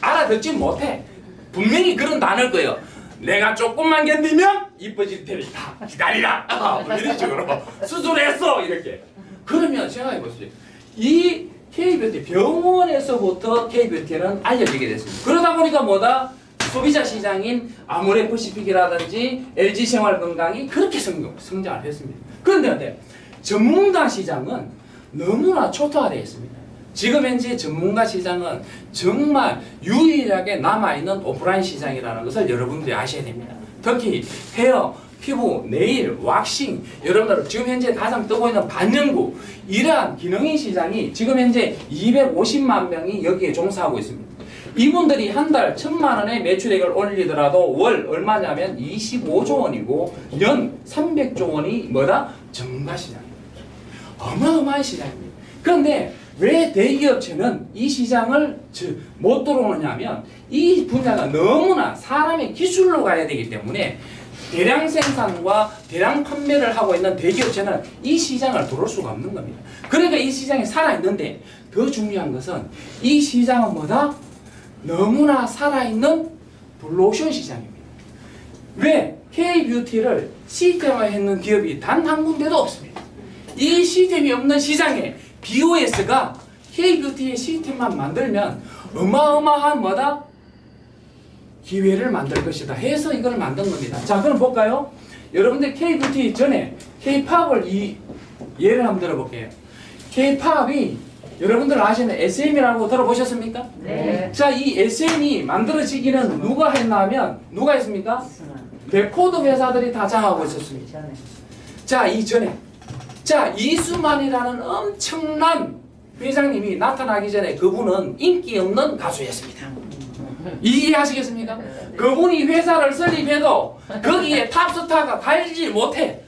알아듣지 못해. 분명히 그런 단어일 거예요. 내가 조금만 견디면 이뻐질 테니까 기다리라. 뭐 이런 식으로 수술했어 이렇게. 그러면 생각해보세요. 이 K-뷰티 병원에서부터 K-뷰티는 알려지게 됐습니다. 그러다 보니까 뭐다? 소비자 시장인 아모레퍼시픽이라든지 LG생활건강이 그렇게 성장을 했습니다. 그런데 어때요? 전문가 시장은 너무나 초토화되어 있습니다. 지금 현재 전문가 시장은 정말 유일하게 남아있는 오프라인 시장이라는 것을 여러분들이 아셔야 됩니다. 특히 헤어, 피부, 네일, 왁싱, 여러분들 지금 현재 가장 뜨고 있는 반영구 이러한 기능인 시장이 지금 현재 250만 명이 여기에 종사하고 있습니다. 이분들이 한 달 1,000만 원의 매출액을 올리더라도 월 얼마냐면 25조 원이고 연 300조 원이 뭐다? 전문가 시장입니다. 어마어마한 시장입니다. 그런데 왜 대기업체는 이 시장을 못 들어오느냐면 이 분야가 너무나 사람의 기술로 가야 되기 때문에 대량 생산과 대량 판매를 하고 있는 대기업체는 이 시장을 들어올 수가 없는 겁니다. 그러니까 이 시장이 살아있는데 더 중요한 것은 이 시장은 뭐다? 너무나 살아있는 블루오션 시장입니다. 왜? K-뷰티를 시스템화했는 기업이 단 한 군데도 없습니다. 이 시스템이 없는 시장에 BOS가 K-뷰티의 시스템만 만들면 어마어마한 뭐다? 기회를 만들 것이다 해서 이걸 만든 겁니다. 자, 그럼 볼까요? 여러분들 K-뷰티 전에 K-팝을 예를 한번 들어볼게요. K-팝이 여러분들 아시는 SM이라고 들어보셨습니까? 네. 자, 이 SM이 만들어지기는 누가 했냐면 누가 했습니까? 레코드 회사들이 다 장하고 있었습니다. 자, 이전에 자, 이수만이라는 엄청난 회장님이 나타나기 전에 그분은 인기 없는 가수였습니다. 이해하시겠습니까? 그분이 회사를 설립해도 거기에 탑스타가 달지 못해.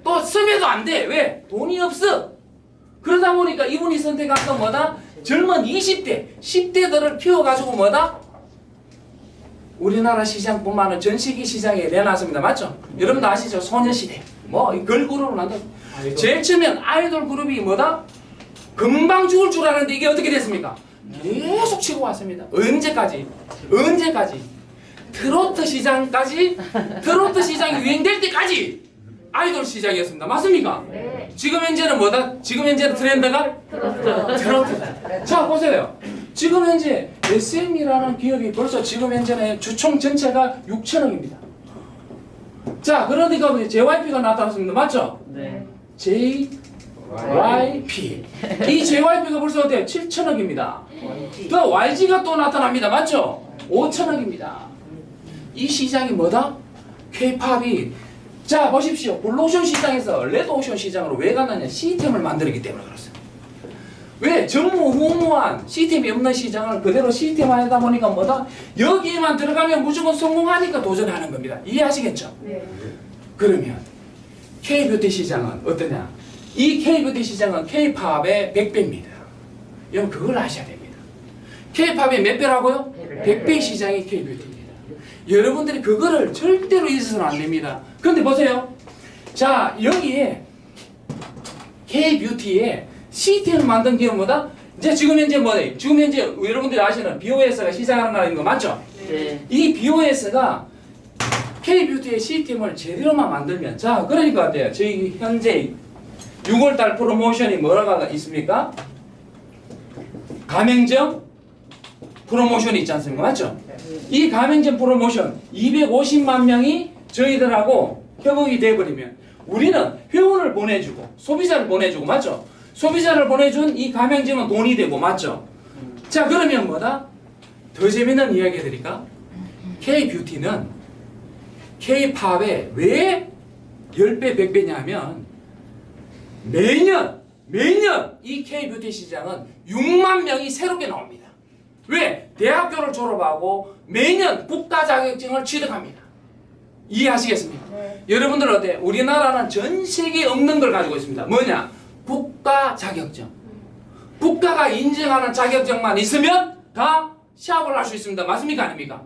또 섭외도 안 돼. 왜? 돈이 없어. 그러다 보니까 이분이 선택한 건 뭐다? 젊은 20대, 10대들을 키워가지고 뭐다? 우리나라 시장뿐만 아니라 전 세계 시장에 내놨습니다. 맞죠? 여러분도 아시죠? 소녀시대. 뭐 걸그룹을 만든. 제일 처음엔 아이돌 그룹이 뭐다? 금방 죽을 줄 알았는데 이게 어떻게 됐습니까? 계속 치고 왔습니다. 언제까지? 트로트 시장까지, 트로트 시장이 유행될 때까지 아이돌 시장이었습니다. 맞습니까? 네. 지금 현재는 뭐다? 지금 현재는 트렌드가? 트로트. 자, 보세요. 지금 현재 SM이라는 기업이 벌써 지금 현재는 주총 전체가 6천억입니다. 자, 그러니까 JYP가 나타났습니다. 맞죠? 네. JYP. 이 JYP가 벌써 어때요? 7천억입니다. 또 YG가 또 나타납니다. 맞죠? 5천억입니다. 이 시장이 뭐다? K-팝이 자 보십시오. 블루오션 시장에서 레드오션 시장으로 왜 갔느냐? 시스템을 만들었기 때문에 그렇습니다. 왜? 전무후무한 시스템이 없는 시장을 그대로 시스템화하다 보니까 뭐다? 여기에만 들어가면 무조건 성공하니까 도전하는 겁니다. 이해하시겠죠? 네. 그러면 K뷰티 시장은 어떠냐? 이 K뷰티 시장은 K팝의 100배입니다. 여러분 그걸 아셔야 됩니다. K팝의 몇 배라고요? 100배 시장이 K뷰티입니다. 여러분들이 그거를 절대로 잊어서는 안 됩니다. 근데 보세요. 자 여기에 K뷰티에 시스템을 만든 기업보다 이제 지금 현재 뭐예요? 지금 현재 여러분들이 아시는 BOS가 시작하는 거 맞죠? 네. 이 BOS가 K뷰티의 시스템을 제대로만 만들면 자 그러니까 어때요? 저희 현재 6월달 프로모션이 뭐라고 있습니까? 가맹점 프로모션이 있지 않습니까? 맞죠? 이 가맹점 프로모션 250만 명이 저희들하고 협업이 돼버리면 우리는 회원을 보내주고 소비자를 보내주고 맞죠? 소비자를 보내준 이 가맹점은 돈이 되고 맞죠? 자 그러면 뭐다? 더 재밌는 이야기 해드릴까? K뷰티는 K팝에 왜 10배 100배냐 하면 매년 이 K뷰티 시장은 6만 명이 새롭게 나옵니다. 왜? 대학교를 졸업하고 매년 국가 자격증을 취득합니다. 이해하시겠습니까? 네. 여러분들 어때요? 우리나라는 전 세계에 없는 걸 가지고 있습니다. 뭐냐? 국가 자격증. 국가가 인정하는 자격증만 있으면 다 시합을 할 수 있습니다. 맞습니까? 아닙니까?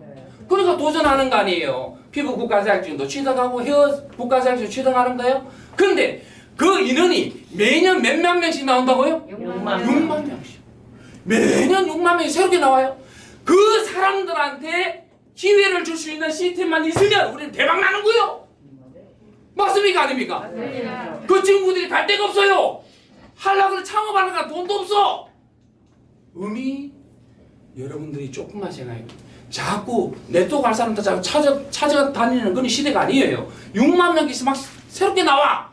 그러니까 도전하는 거 아니에요. 피부 국가 자격증도 취득하고 헤어 국가 자격증 취득하는 거예요. 그런데 그 인원이 매년 몇만 명씩 나온다고요? 6만 명씩. 매년 6만 명이 새롭게 나와요. 그 사람들한테 기회를 줄 수 있는 시스템만 있으면 우리는 대박 나는 거예요. 맞습니까? 아닙니까? 맞습니다. 그 친구들이 갈 데가 없어요. 하려고 창업하려니까 돈도 없어. 여러분들이 조금만 생각해요. 자꾸 네트워크 할 사람들 자꾸 찾아다니는 그런 시대가 아니에요. 6만 명씩 막 새롭게 나와.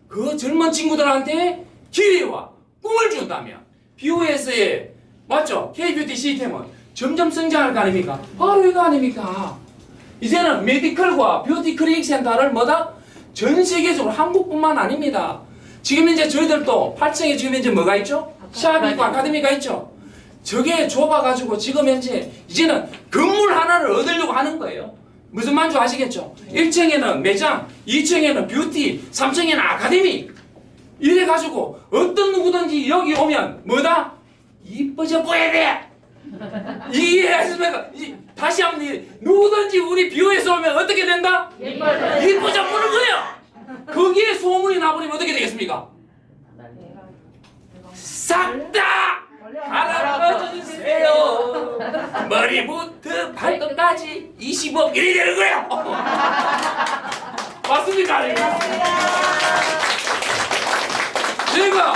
그 젊은 친구들한테 기회와 꿈을 준다면 BOS의 맞죠? K뷰티 시스템은 점점 성장할 거 아닙니까? 바로 이거 아닙니까? 이제는 메디컬과 뷰티 클리닉 센터를 뭐다? 전 세계적으로 한국뿐만 아닙니다. 지금 이제 저희들도 8층에 지금 이제 뭐가 있죠? 샵이 있고 아카데미가 있죠. 저게 좁아가지고 지금 현재 이제는 건물 하나를 얻으려고 하는 거예요. 무슨 말인지 아시겠죠? 1층에는 매장, 2층에는 뷰티, 3층에는 아카데미. 이래가지고 어떤 누구든지 여기 오면 뭐다? 이뻐져 보여야 돼. 이해하십니까? 다시 한번 누구든지 우리 비오에서 오면 어떻게 된다? 이뻐져 보는 거예요. 거기에 소문이 나버리면 어떻게 되겠습니까? 싹 다 갈아주세요. 머리부터 발끝까지 20억 일이 되는 거예요. 맞습니까? 아닙니까? 제가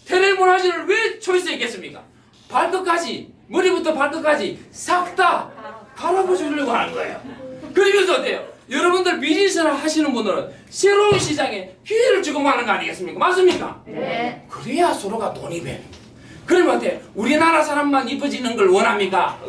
테레모나지를 왜 초이스했겠습니까? 발끝까지 머리부터 발끝까지 싹 다 갈아보시려고 하는 거예요. 그러면서 어때요? 여러분들 비즈니스를 하시는 분들은 새로운 시장에 기회를 주고 가는 거 아니겠습니까? 맞습니까? 네. 그래야 서로가 돈이 배. 그러면 어때? 우리나라 사람만 이뻐지는 걸 원합니까?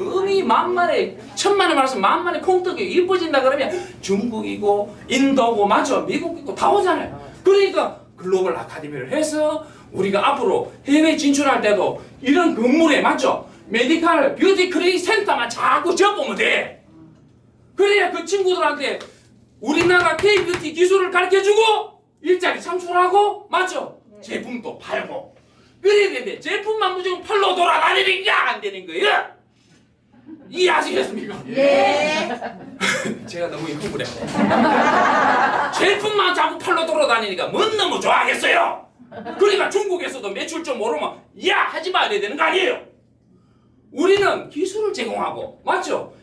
만만에 천만에 말해서 만만에 콩떡이 이뻐진다 그러면 중국이고 인도고 맞죠? 미국이고 다 오잖아요. 그러니까 글로벌 아카데미를 해서 우리가 앞으로 해외 진출할 때도 이런 건물에 맞죠? 메디컬 뷰티 클리닉 센터만 자꾸 접보면 돼. 그래야 그 친구들한테 우리나라 K뷰티 기술을 가르쳐주고 일자리 창출하고 맞죠? 제품도 팔고 그래야 되는데 제품만 무조건 팔로 돌아다니니까 안 되는 거예요. 이해하시겠습니까? 네. 제가 너무 흥분해. 제품만 자꾸 팔로 돌아다니니까 뭔 너무 좋아하겠어요. 그러니까 중국에서도 매출 좀 오르면 야 하지 마 이래야 되는 거 아니에요. 우리는 기술을 제공하고 맞죠?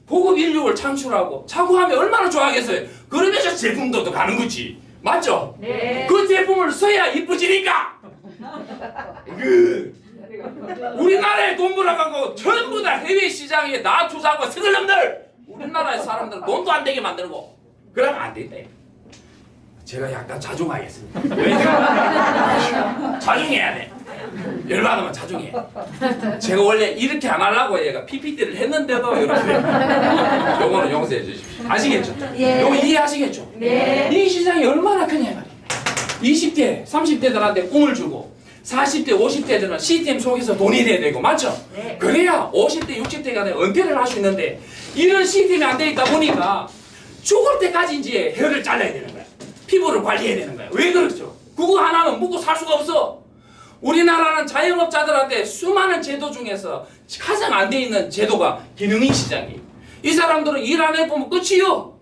고급 인력을 창출하고 자꾸 하면 얼마나 좋아하겠어요. 그러면서 제품도 더 가는 거지. 맞죠? 네. 그 제품을 써야 이쁘지니까. 우리나라에 돈 벌어가고 전부 다 해외 시장에 나 투자하고 스글럼들 우리나라의 사람들 돈도 안 되게 만들고 그러면 안 된다. 제가 약간 자중하겠습니다. 왜? 자중해야 돼. 열받으면 자중해. 제가 원래 이렇게 안 하려고 얘가 PPT를 했는데도 이렇게. 요거는 용서해 주십시오. 아시겠죠? 예. 요거 이해하시겠죠? 네. 이 시장이 얼마나 크냐 말이야. 20대, 30대들한테 꿈을 주고 40대, 50대들은 시스템 속에서 돈이 돼야 되고 맞죠? 네. 그래야 50대, 60대가 은퇴를 할 수 있는데 이런 시스템이 안 돼 있다 보니까 죽을 때까지 이제 혀를 잘라야 되는 거야. 피부를 관리해야 되는 거야. 왜 그렇죠? 그거 하나는 먹고 살 수가 없어. 우리나라는 자영업자들한테 수많은 제도 중에서 가장 안 돼 있는 제도가 기능인 시장이에요. 이 사람들은 일 안 해보면 끝이요.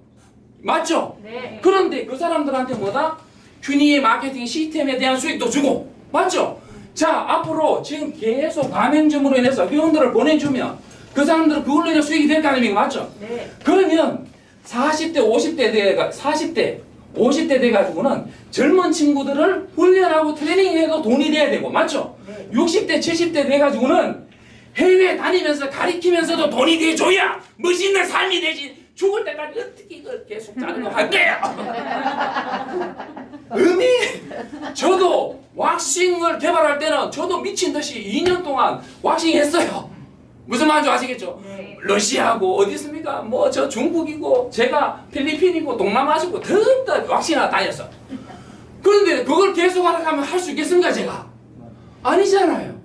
맞죠? 네. 그런데 그 사람들한테 뭐다? 균이의 마케팅 시스템에 대한 수익도 주고 맞죠? 자 앞으로 지금 계속 가맹점으로 인해서 회원들을 보내주면 그 사람들은 그걸로 인해 수익이 될 거 아닙니까? 맞죠? 네. 그러면 40대 50대 돼가지고는 젊은 친구들을 훈련하고 트레이닝해도 돈이 돼야 되고 맞죠? 네. 60대 70대 돼가지고는 해외 다니면서 가리키면서도 돈이 돼줘야 멋있는 삶이 되지. 죽을 때까지 어떻게 이걸 계속 자르고 할 거야. 저도 왁싱을 개발할 때는 저도 미친 듯이 2년 동안 왁싱 했어요. 무슨 말인지 아시겠죠? 네. 러시아고 어디 있습니까? 뭐 저 중국이고 제가 필리핀이고 동남아시고 든다 왁싱하러 다녔어. 그런데 그걸 계속 하라고 하면 할 수 있겠습니까 제가? 아니잖아요.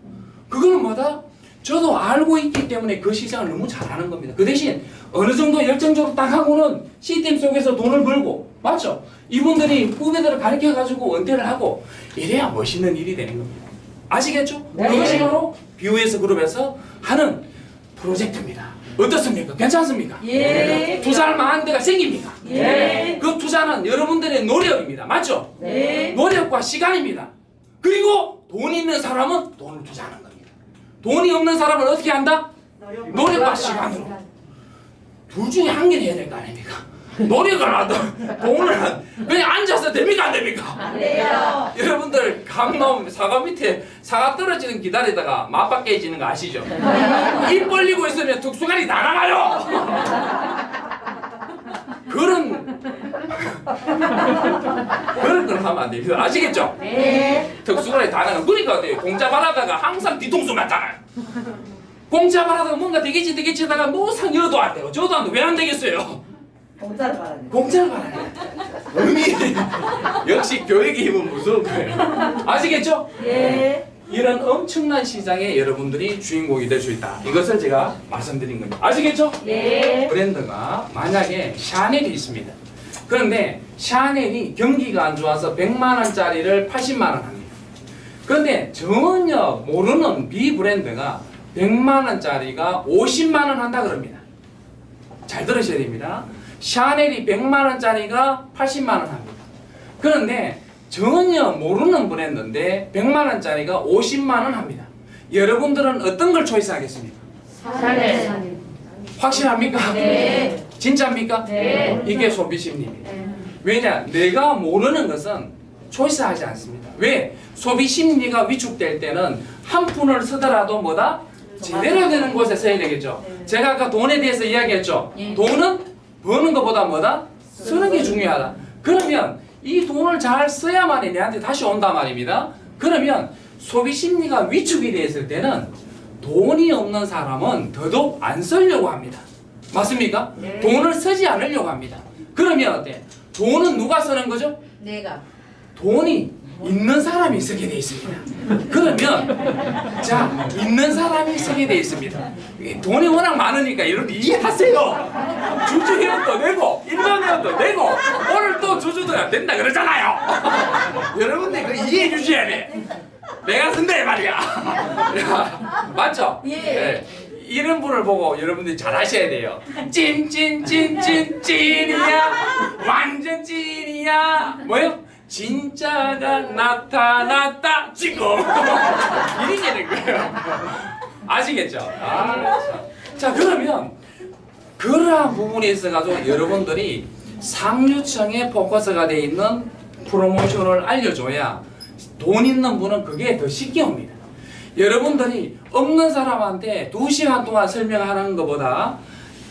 그거는 뭐다? 저도 알고 있기 때문에 그 시장을 너무 잘하는 겁니다. 그 대신 어느 정도 열정적으로 딱 하고는 시스템 속에서 돈을 벌고 맞죠? 이분들이 후배들을 가르쳐가지고 은퇴를 하고 이래야 멋있는 일이 되는 겁니다. 아시겠죠? 네. 그것이 바로 뷰에서 그룹에서 하는 프로젝트입니다. 어떻습니까? 괜찮습니까? 예. 투자할 만한 데가 생깁니다. 예. 그 투자는 여러분들의 노력입니다. 맞죠? 네. 노력과 시간입니다. 그리고 돈 있는 사람은 돈을 투자하는 겁니다. 돈이 없는 사람은 어떻게 한다? 노력과 시간으로. 둘 중에 한 개는 해야 될 거 아닙니까? 노력을 하든 돈을 하든 그냥 앉아서 됩니까 안 됩니까? 안 돼요. 여러분들 감나무 사과 밑에 사과 떨어지는 기다리다가 맛박 깨지는 거 아시죠? 입 벌리고 있으면 툭수갈이 다 나가요. 그런 걸 하면 안 됩니다. 아시겠죠? 네. 툭수갈이 다 나가. 그러니까 어때요? 공짜 말하다가 항상 뒤통수 맞잖아요. 공짜 말하다가 뭔가 되겠지 하다가 뭐상 여도 안 되고 저도 안 되고 왜 안 되겠어요? 공짜를 받아야 공짜를 받아야 돼. 의미 역시 교육의 힘은 무서운 거예요. 아시겠죠? 예. 이런 엄청난 시장에 여러분들이 주인공이 될 수 있다. 이것을 제가 말씀드린 겁니다. 아시겠죠? 예. 브랜드가 만약에 샤넬이 있습니다. 그런데 샤넬이 경기가 안 좋아서 100만 원짜리를 80만 원 합니다. 그런데 전혀 모르는 B 브랜드가 100만 원짜리가 50만 원 한다 그럽니다. 잘 들으셔야 됩니다. 샤넬이 100만 원짜리가 80만 원 합니다. 그런데 전혀 모르는 브랜드인데 100만 원짜리가 50만 원 합니다. 여러분들은 어떤 걸 초이스하겠습니까? 샤넬. 확실합니까? 네. 진짜입니까? 네. 이게 소비 심리입니다. 왜냐? 내가 모르는 것은 초이스하지 않습니다. 왜? 소비 심리가 위축될 때는 한 푼을 쓰더라도 뭐다? 제대로 되는 곳에 써야 되겠죠. 제가 아까 돈에 대해서 이야기했죠. 돈은 버는 것보다 뭐다? 쓰는 게 중요하다. 그러면 이 돈을 잘 써야만이 내한테 다시 온단 말입니다. 그러면 소비 심리가 위축이 되어 있을 때는 돈이 없는 사람은 더더욱 안 쓰려고 합니다. 맞습니까? 네. 돈을 쓰지 않으려고 합니다. 그러면 어때? 돈은 누가 쓰는 거죠? 내가. 돈이 있는 사람이 쓰게 돼 있습니다. 그러면 자 있는 사람이 쓰게 돼 있습니다. 돈이 워낙 많으니까 여러분 이해하세요. 주주 회원도 내고 1년 회원도 내고 오늘 또 주주도 안 된다 그러잖아요. 여러분들 그 이해해 주셔야 돼. 내가 쓴다 이 말이야. 맞죠? 예. 이런 분을 보고 여러분들이 잘 하셔야 돼요. 찐이야. 완전 찐이야. 뭐요? 진짜가 나타났다 지금. 이렇게 되는 거예요. 아시겠죠? 자 그러면 그러한 부분에 있어가지고 여러분들이 상류층에 포커스가 되어 있는 프로모션을 알려줘야 돈 있는 분은 그게 더 쉽게 옵니다. 여러분들이 없는 사람한테 2시간 동안 설명하는 것보다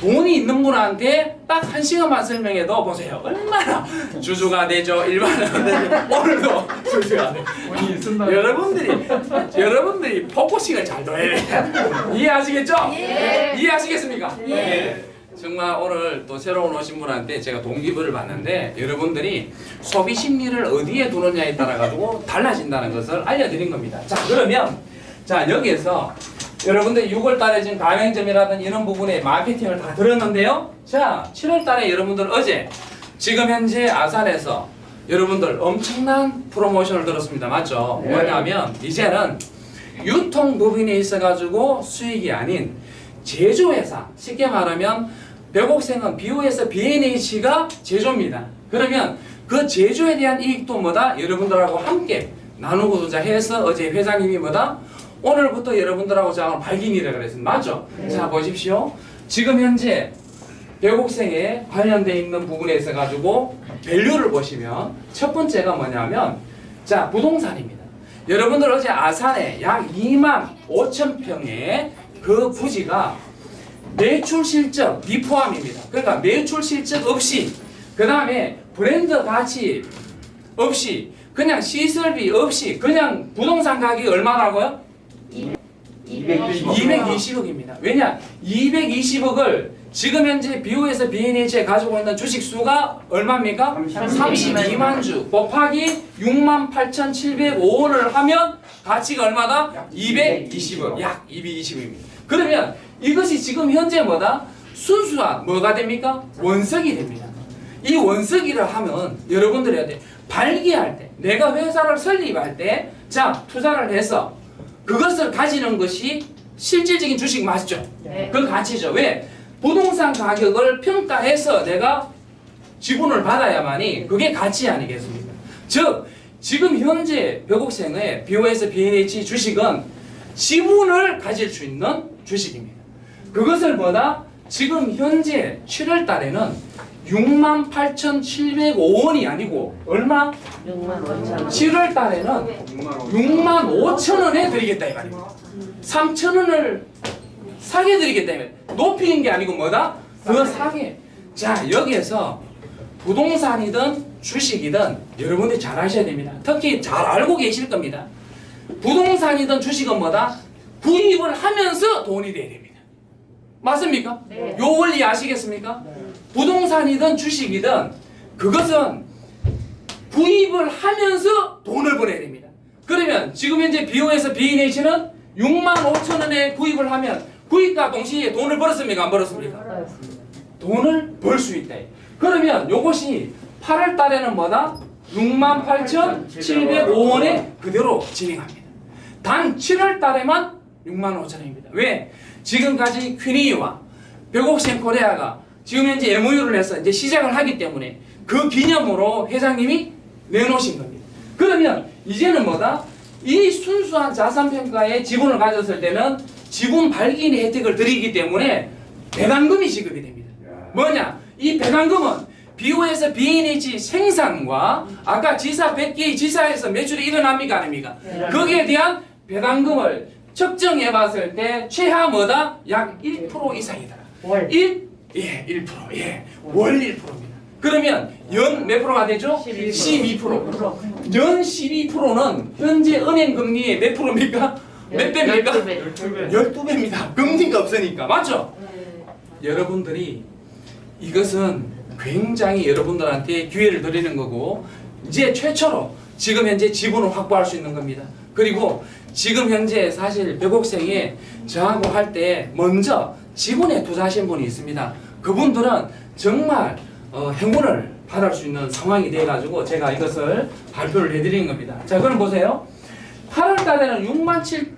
돈이 있는 분한테 딱 1시간만 설명해도 보세요. 얼마나 주주가 되죠. 1만 원 되죠. 오늘도 여러분들이 포커싱을 잘 둬야 돼요. 이해하시겠죠? 예. 이해하시겠습니까? 예. 정말 오늘 또 새로운 오신 분한테 제가 동기부여를 받는데 여러분들이 소비 심리를 어디에 두느냐에 따라 가지고 달라진다는 것을 알려드린 겁니다. 자, 그러면 자 여기에서 여러분들 6월 달에 지금 가맹점이라든 이런 부분에 마케팅을 다 들었는데요. 자, 7월 달에 여러분들 어제 지금 현재 아산에서 여러분들 엄청난 프로모션을 들었습니다. 맞죠? 뭐냐면 이제는 유통법인에 있어가지고 수익이 아닌 제조회사, 쉽게 말하면 벽옥생은 BO에서 B&H가 제조입니다. 그러면 그 제조에 대한 이익도 뭐다? 여러분들하고 함께 나누고자 해서 어제 회장님이 뭐다? 오늘부터 여러분들하고 저하고 발기니라 그랬습니다. 맞죠? 자, 보십시오. 지금 현재 벽옥생에 관련되어 있는 부분에 있어가지고 밸류를 보시면 첫 번째가 뭐냐면 자, 부동산입니다. 여러분들 어제 아산에 약 2만 5천 평의 그 부지가 매출 실적 미포함입니다. 그러니까 매출 실적 없이 그 다음에 브랜드 가치 없이 그냥 시설비 없이 그냥 부동산 가격이 얼마라고요? 220억입니다. 왜냐? 220억을 지금 현재 BO에서 B&H에 가지고 있는 주식 수가 얼마입니까? 32만 주 곱하기 68,705원을 하면 가치가 얼마다? 220억. 약 220억입니다. 그러면 이것이 지금 현재 뭐다? 순수한 뭐가 됩니까? 원석이 됩니다. 이 원석이를 하면 여러분들이 해야 돼. 발기할 때, 내가 회사를 설립할 때, 자, 투자를 해서 그것을 가지는 것이 실질적인 주식 맞죠? 네. 그 가치죠. 왜? 부동산 가격을 평가해서 내가 지분을 받아야만이 그게 가치 아니겠습니까? 즉, 지금 현재 벽옥생의 BO에서 B&H 주식은 지분을 가질 수 있는 주식입니다. 그것을 뭐다? 지금 현재 7월 달에는 68,705원이 아니고 얼마? 6만 5천 7월 달에는 65,000원에 드리겠다 이 말입니다. 3,000원을 사게 드리겠다 이 말입니다. 높이는 게 아니고 뭐다? 더 사게. 자, 여기에서 부동산이든 주식이든 여러분들이 잘 아셔야 됩니다. 특히 잘 알고 계실 겁니다. 부동산이든 주식은 뭐다? 구입을 하면서 돈이 돼야 됩니다. 맞습니까? 네. 요 원리 아시겠습니까? 부동산이든 주식이든 그것은 구입을 하면서 돈을 벌어야 됩니다. 그러면 지금 현재 BO에서 B&H는 65,000원에 구입을 하면 구입과 동시에 돈을 벌었습니까? 안 벌었습니까? 돈을 벌 수 있다. 그러면 요것이 8월 달에는 뭐다? 68,705원에 그대로 진행합니다. 단 7월 달에만 65,000원입니다. 왜? 지금까지 퀴니와 벽옥생 코리아가 지금 현재 MOU를 해서 이제 시작을 하기 때문에 그 기념으로 회장님이 내놓으신 겁니다. 그러면 이제는 뭐다? 이 순수한 자산평가에 지분을 가졌을 때는 지분 발기인 혜택을 드리기 때문에 배당금이 지급이 됩니다. 뭐냐? 이 배당금은 BO에서 B&H 생산과 아까 지사 100개의 지사에서 매출이 일어납니까? 아닙니까? 거기에 대한 배당금을 측정해 봤을 때 최하 뭐다? 약 1% 이상이다. 월. 1%. 예. 월 1%입니다. 그러면 연 몇 프로가 되죠? 12%. 연 12%는 현재 은행 금리의 몇 프로입니까? 몇 배입니까? 12배입니다. 금리가 없으니까. 맞죠? 여러분들이 이것은 굉장히 여러분들한테 기회를 드리는 거고 이제 최초로 지금 현재 지분을 확보할 수 있는 겁니다. 그리고 지금 현재 사실 벽옥생에 저하고 할 때 먼저 지분에 투자하신 분이 있습니다. 그분들은 정말 행운을 받을 수 있는 상황이 돼가지고 제가 이것을 발표를 해드리는 겁니다. 자, 그럼 보세요. 8월 달에는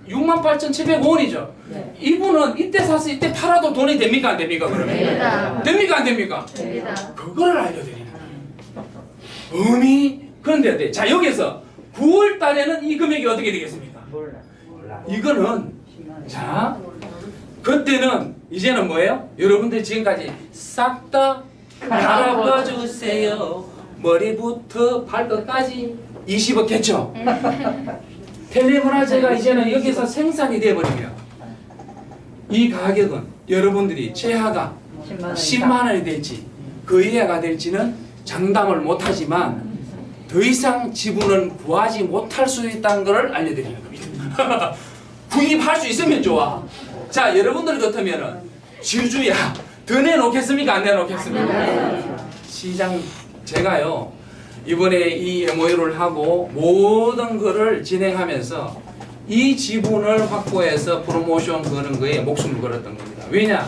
68,705원이죠. 네. 이분은 이때 사서 이때 팔아도 돈이 됩니까? 안 됩니까? 그러면? 됩니다. 됩니까? 안 됩니까? 됩니다. 그거를 알려드리는 거예요. 그런데 자, 여기서 9월 달에는 이 금액이 어떻게 되겠습니까? 몰라. 이거는 자, 그때는 이제는 뭐예요? 여러분들 지금까지 싹 다 갈아버주세요. 머리부터 발끝까지 20억 했죠? 텔레문화재가 이제는 여기서 생산이 돼버리면 이 가격은 여러분들이 최하가 10만 원이 될지 그 이하가 될지는 장담을 못하지만 더 이상 지분은 구하지 못할 수 있다는 것을 알려드리는 겁니다. 구입할 수 있으면 좋아. 자, 여러분들 같으면은 주주야 더 내놓겠습니까? 안 내놓겠습니까? 시장 제가요 이번에 이 MOU를 하고 모든 거를 진행하면서 이 지분을 확보해서 프로모션 거는 거에 목숨을 걸었던 겁니다. 왜냐?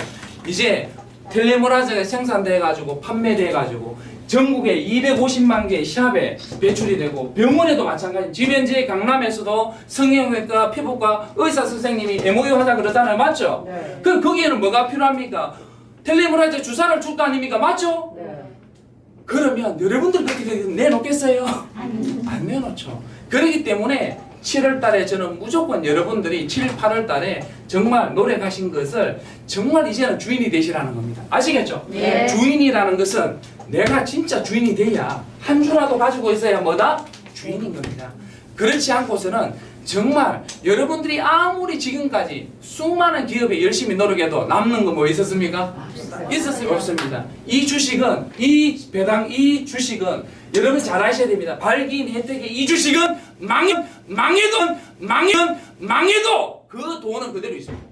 이제 텔레모라즈가 생산돼 가지고 판매돼 가지고 전국에 250만 개의 샵에 배출이 되고 병원에도 마찬가지. 지금 현재 강남에서도 성형외과, 피부과 의사 선생님이 MOU 하자 그러잖아요. 맞죠? 네. 그럼 거기에는 뭐가 필요합니까? 텔레모라즈 주사를 줄 거 아닙니까? 맞죠? 네. 그러면 여러분들 그렇게 내놓겠어요? 안 내놓죠. 그렇기 때문에 7월 달에 저는 무조건 여러분들이 7, 8월 달에 정말 노력하신 것을 정말 이제는 주인이 되시라는 겁니다. 아시겠죠? 네. 주인이라는 것은 내가 진짜 주인이 돼야 한 주라도 가지고 있어야 뭐다? 주인인 겁니다. 그렇지 않고서는 정말 여러분들이 아무리 지금까지 수많은 기업에 열심히 노력해도 남는 거 뭐 있었습니까? 있었어요? 없습니다. 이 주식은 이 배당 이 주식은 여러분 잘 아셔야 됩니다. 발기인 혜택의 이 주식은 망해도 그 돈은 그대로 있습니다.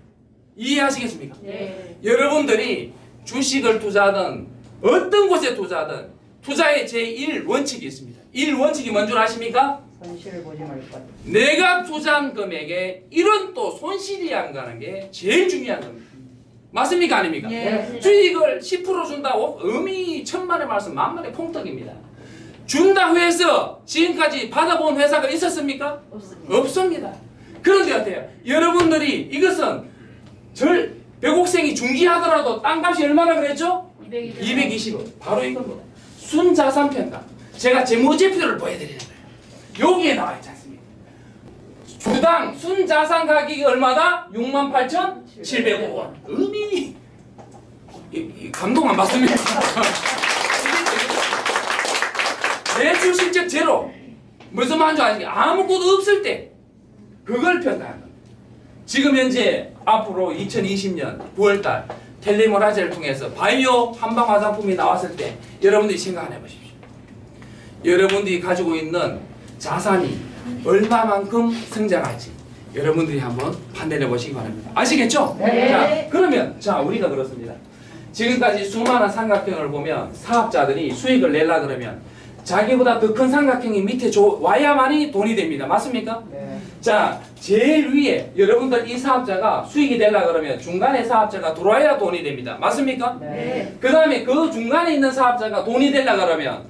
이해하시겠습니까? 네. 여러분들이 주식을 투자하든 어떤 곳에 투자하든 투자의 제1 원칙이 있습니다. 1 원칙이 뭔 줄 아십니까? 손실을 보지 말 것. 내가 투자한 금액에 이런 또 손실이 안 가는 게 제일 중요한 겁니다. 맞습니까? 아닙니까? 예. 주식을 10% 준다고 음이 천만의 말씀 만만의 퐁떡입니다. 준다고 해서 지금까지 받아본 회사가 있었습니까? 없습니다. 그런데 어때요? 여러분들이 이것은 100억생이 중지하더라도 땅값이 얼마나 그랬죠? 220억. 바로 이겁니다. 순자산평가. 제가 재무제표를 보여드리는 거예요. 여기에 나와 있지 않습니까? 주당 순자산 가격이 얼마다? 68,705원. 의미 감동 안 받습니까? 매출 실적 제로. 무슨 말인지 아십니까? 아무것도 없을 때 그걸 평가하는 겁니다. 지금 현재 앞으로 2020년 9월달 텔레모라즈를 통해서 바이오 한방 화장품이 나왔을 때 여러분들이 생각 안 해보십시오. 여러분들이 가지고 있는 자산이 얼마만큼 성장할지 여러분들이 한번 판단해 보시기 바랍니다. 아시겠죠? 네. 자, 그러면 우리가 그렇습니다. 지금까지 수많은 삼각형을 보면 사업자들이 수익을 내려 그러면 자기보다 더 큰 삼각형이 밑에 와야만이 돈이 됩니다. 맞습니까? 네. 자, 제일 위에 여러분들 이 사업자가 수익이 되려 그러면 중간에 사업자가 들어와야 돈이 됩니다. 맞습니까? 네. 그 다음에 그 중간에 있는 사업자가 돈이 되려 그러면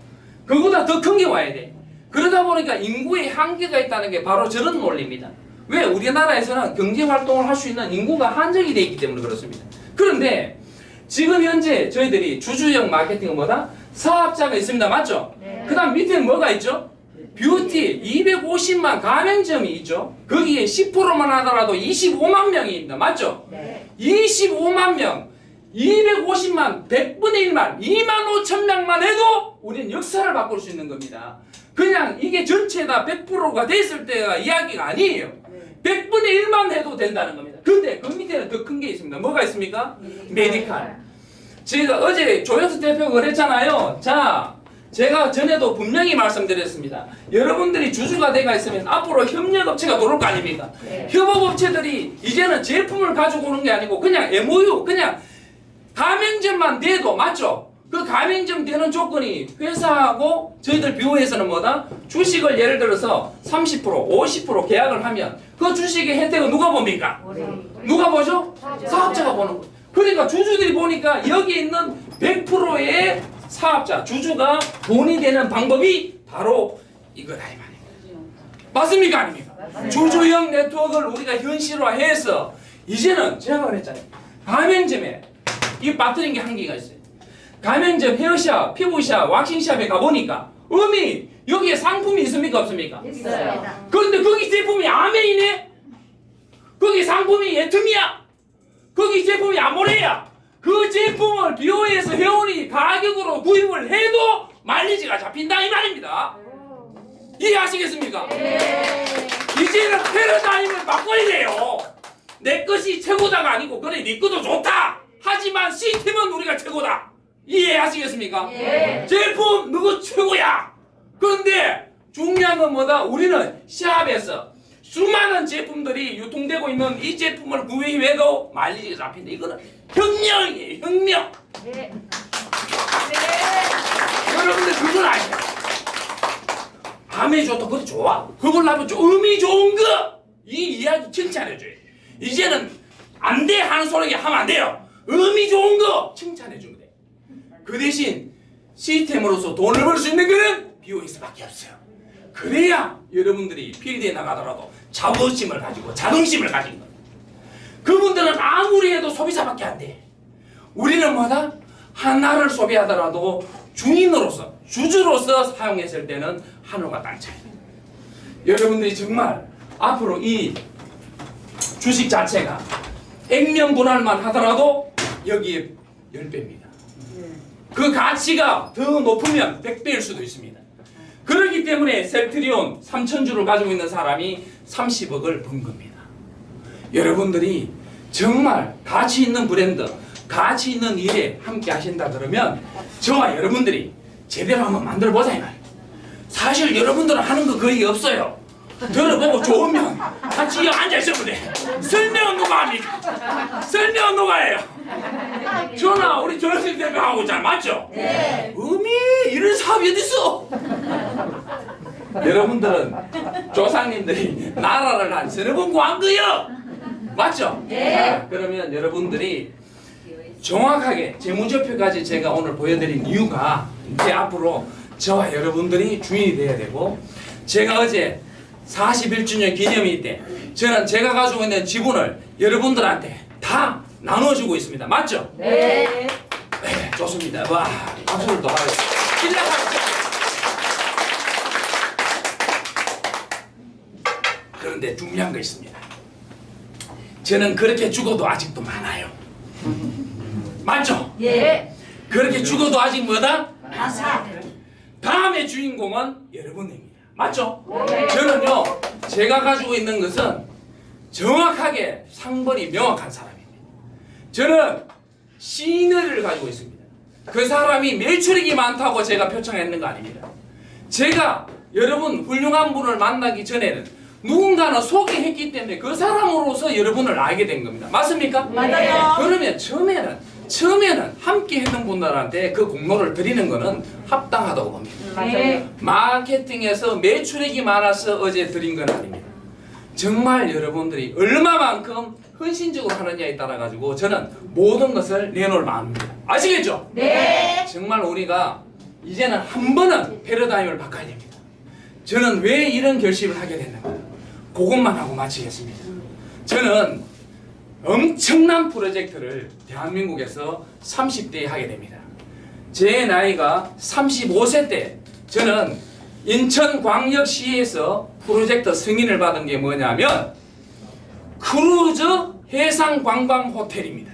그거보다 더 큰 게 와야 돼. 그러다 보니까 인구의 한계가 있다는 게 바로 저런 논리입니다. 왜? 우리나라에서는 경제활동을 할 수 있는 인구가 한정이 되어 있기 때문에 그렇습니다. 그런데 지금 현재 저희들이 주주형 마케팅은 뭐다? 사업자가 있습니다. 맞죠? 네. 그 다음 밑에는 뭐가 있죠? 뷰티 250만 가맹점이 있죠. 거기에 10%만 하더라도 25만 명입니다. 맞죠? 네. 25만 명 250만 100분의 1만 2만 5천 명만 해도 우리는 역사를 바꿀 수 있는 겁니다. 그냥 이게 전체 다 100%가 됐을 때가 이야기가 아니에요. 100분의 1만 해도 된다는 겁니다. 근데 그 밑에는 더 큰 게 있습니다. 뭐가 있습니까? 메디칼. 제가 어제 조영수 대표가 그랬잖아요. 자, 제가 전에도 분명히 말씀드렸습니다. 여러분들이 주주가 돼가 있으면 앞으로 협력업체가 들어올 거 아닙니까? 네. 협업업체들이 이제는 제품을 가지고 오는 게 아니고 그냥 MOU, 그냥 가맹점만 돼도 맞죠? 그 가맹점 되는 조건이 회사하고 저희들 뷰어에서는 뭐다? 주식을 예를 들어서 30%, 50% 계약을 하면 그 주식의 혜택은 누가 봅니까? 누가 보죠? 사업자가 보는 거예요. 그러니까 주주들이 보니까 여기 있는 100%의 사업자, 주주가 돈이 되는 방법이 바로 이거다 이 말입니다. 맞습니까? 아닙니까? 주주형 네트워크를 우리가 현실화해서 이제는 제가 그랬잖아요. 가맹점에 이 빠뜨린 게 한계가 있어요. 가맹점 헤어샵, 피부샵, 왁싱샵에 가보니까 여기에 상품이 있습니까? 없습니까? 있어요. 그런데 거기 제품이 아메이네? 거기 상품이 예tum이야? 거기 제품이 아모레야? 그 제품을 비오에서 회원이 가격으로 구입을 해도 마일리지가 잡힌다 이 말입니다. 이해하시겠습니까? 네. 이제는 패러다임을 바꿔야 돼요. 내 것이 최고다가 아니고 그래 네 것도 좋다. 하지만 시스템은 우리가 최고다. 이해하시겠습니까? 예. 제품 누구 최고야. 그런데 중요한 건 뭐다? 우리는 시합에서 수많은 제품들이 유통되고 있는 이 제품을 구매해도 마일리지가 잡힌다. 이거는 혁명이에요. 혁명. 네. 여러분들 그걸 아셔야 돼요. 암에 좋다. 그래 좋아. 그걸 나면 좀 의미 좋은 거. 이 이야기 칭찬해줘요. 이제는 안 돼 하는 소리 하면 안 돼요. 의미 좋은 거 칭찬해주면 돼. 그 대신 시스템으로서 돈을 벌 수 있는 거는 BOS밖에 없어요. 그래야 여러분들이 필드에 나가더라도 자부심을 가지고 자긍심을 가진 거예요. 그분들은 아무리 해도 소비자밖에 안 돼. 우리는 뭐다? 하나를 소비하더라도 주인으로서 주주로서 사용했을 때는 하늘과 땅 차이. 여러분들이 정말 앞으로 이 주식 자체가 액면 분할만 하더라도 여기에 10배입니다. 그 가치가 더 높으면 100배일 수도 있습니다. 그렇기 때문에 셀트리온 3,000주를 가지고 있는 사람이 30억을 번 겁니다. 여러분들이 정말 가치 있는 브랜드, 가치 있는 일에 함께 하신다 그러면 저와 여러분들이 제대로 한번 만들어 보자 이 말이에요. 사실 여러분들은 하는 거 거의 없어요. 들어보고 좋으면 같이 앉아 있으면 돼. 설명은 누가 합니까? 설명은 누가 해요? 전화 우리 조영식 대표하고 있잖아. 맞죠? 네. 음이 이런 사업이 어딨어? 여러분들은 조상님들이 나라를 한 서너 번 구한 거요. 맞죠? 네. 그러면 여러분들이 정확하게 재무제표까지 제가 오늘 보여드린 이유가 이제 앞으로 저와 여러분들이 주인이 돼야 되고, 제가 어제 41주년 기념일 때 저는 제가 가지고 있는 지분을 여러분들한테 다 나눠주고 있습니다. 맞죠? 네. 네, 좋습니다. 와, 박수를 더 하겠습니다. 그런데 중요한 거 있습니다. 저는 그렇게 죽어도 아직도 많아요. 맞죠? 예. 그렇게 죽어도 아직 뭐다? 아사. 다음의 주인공은 여러분입니다. 맞죠? 네. 저는요, 제가 가지고 있는 것은 정확하게 상벌이 명확한 사람입니다. 저는 시너리를 가지고 있습니다. 그 사람이 매출액이 많다고 제가 표창했는 거 아닙니다. 제가 여러분 훌륭한 분을 만나기 전에는 누군가는 소개했기 때문에 그 사람으로서 여러분을 알게 된 겁니다. 맞습니까? 맞아요. 그러면 처음에는 함께 했던 분들한테 그 공로를 드리는 거는 합당하다고 봅니다. 네. 마케팅에서 매출액이 많아서 어제 드린 건 아닙니다. 정말 여러분들이 얼마만큼 헌신적으로 하느냐에 따라 가지고 저는 모든 것을 내놓을 마음입니다. 아시겠죠? 네. 정말 우리가 이제는 한 번은 패러다임을 바꿔야 됩니다. 저는 왜 이런 결심을 하게 됐는가? 그것만 하고 마치겠습니다. 저는 엄청난 프로젝트를 대한민국에서 30대에 하게 됩니다. 제 나이가 35세 때 저는 인천광역시에서 프로젝트 승인을 받은 게 뭐냐면 크루즈 해상관광 호텔입니다.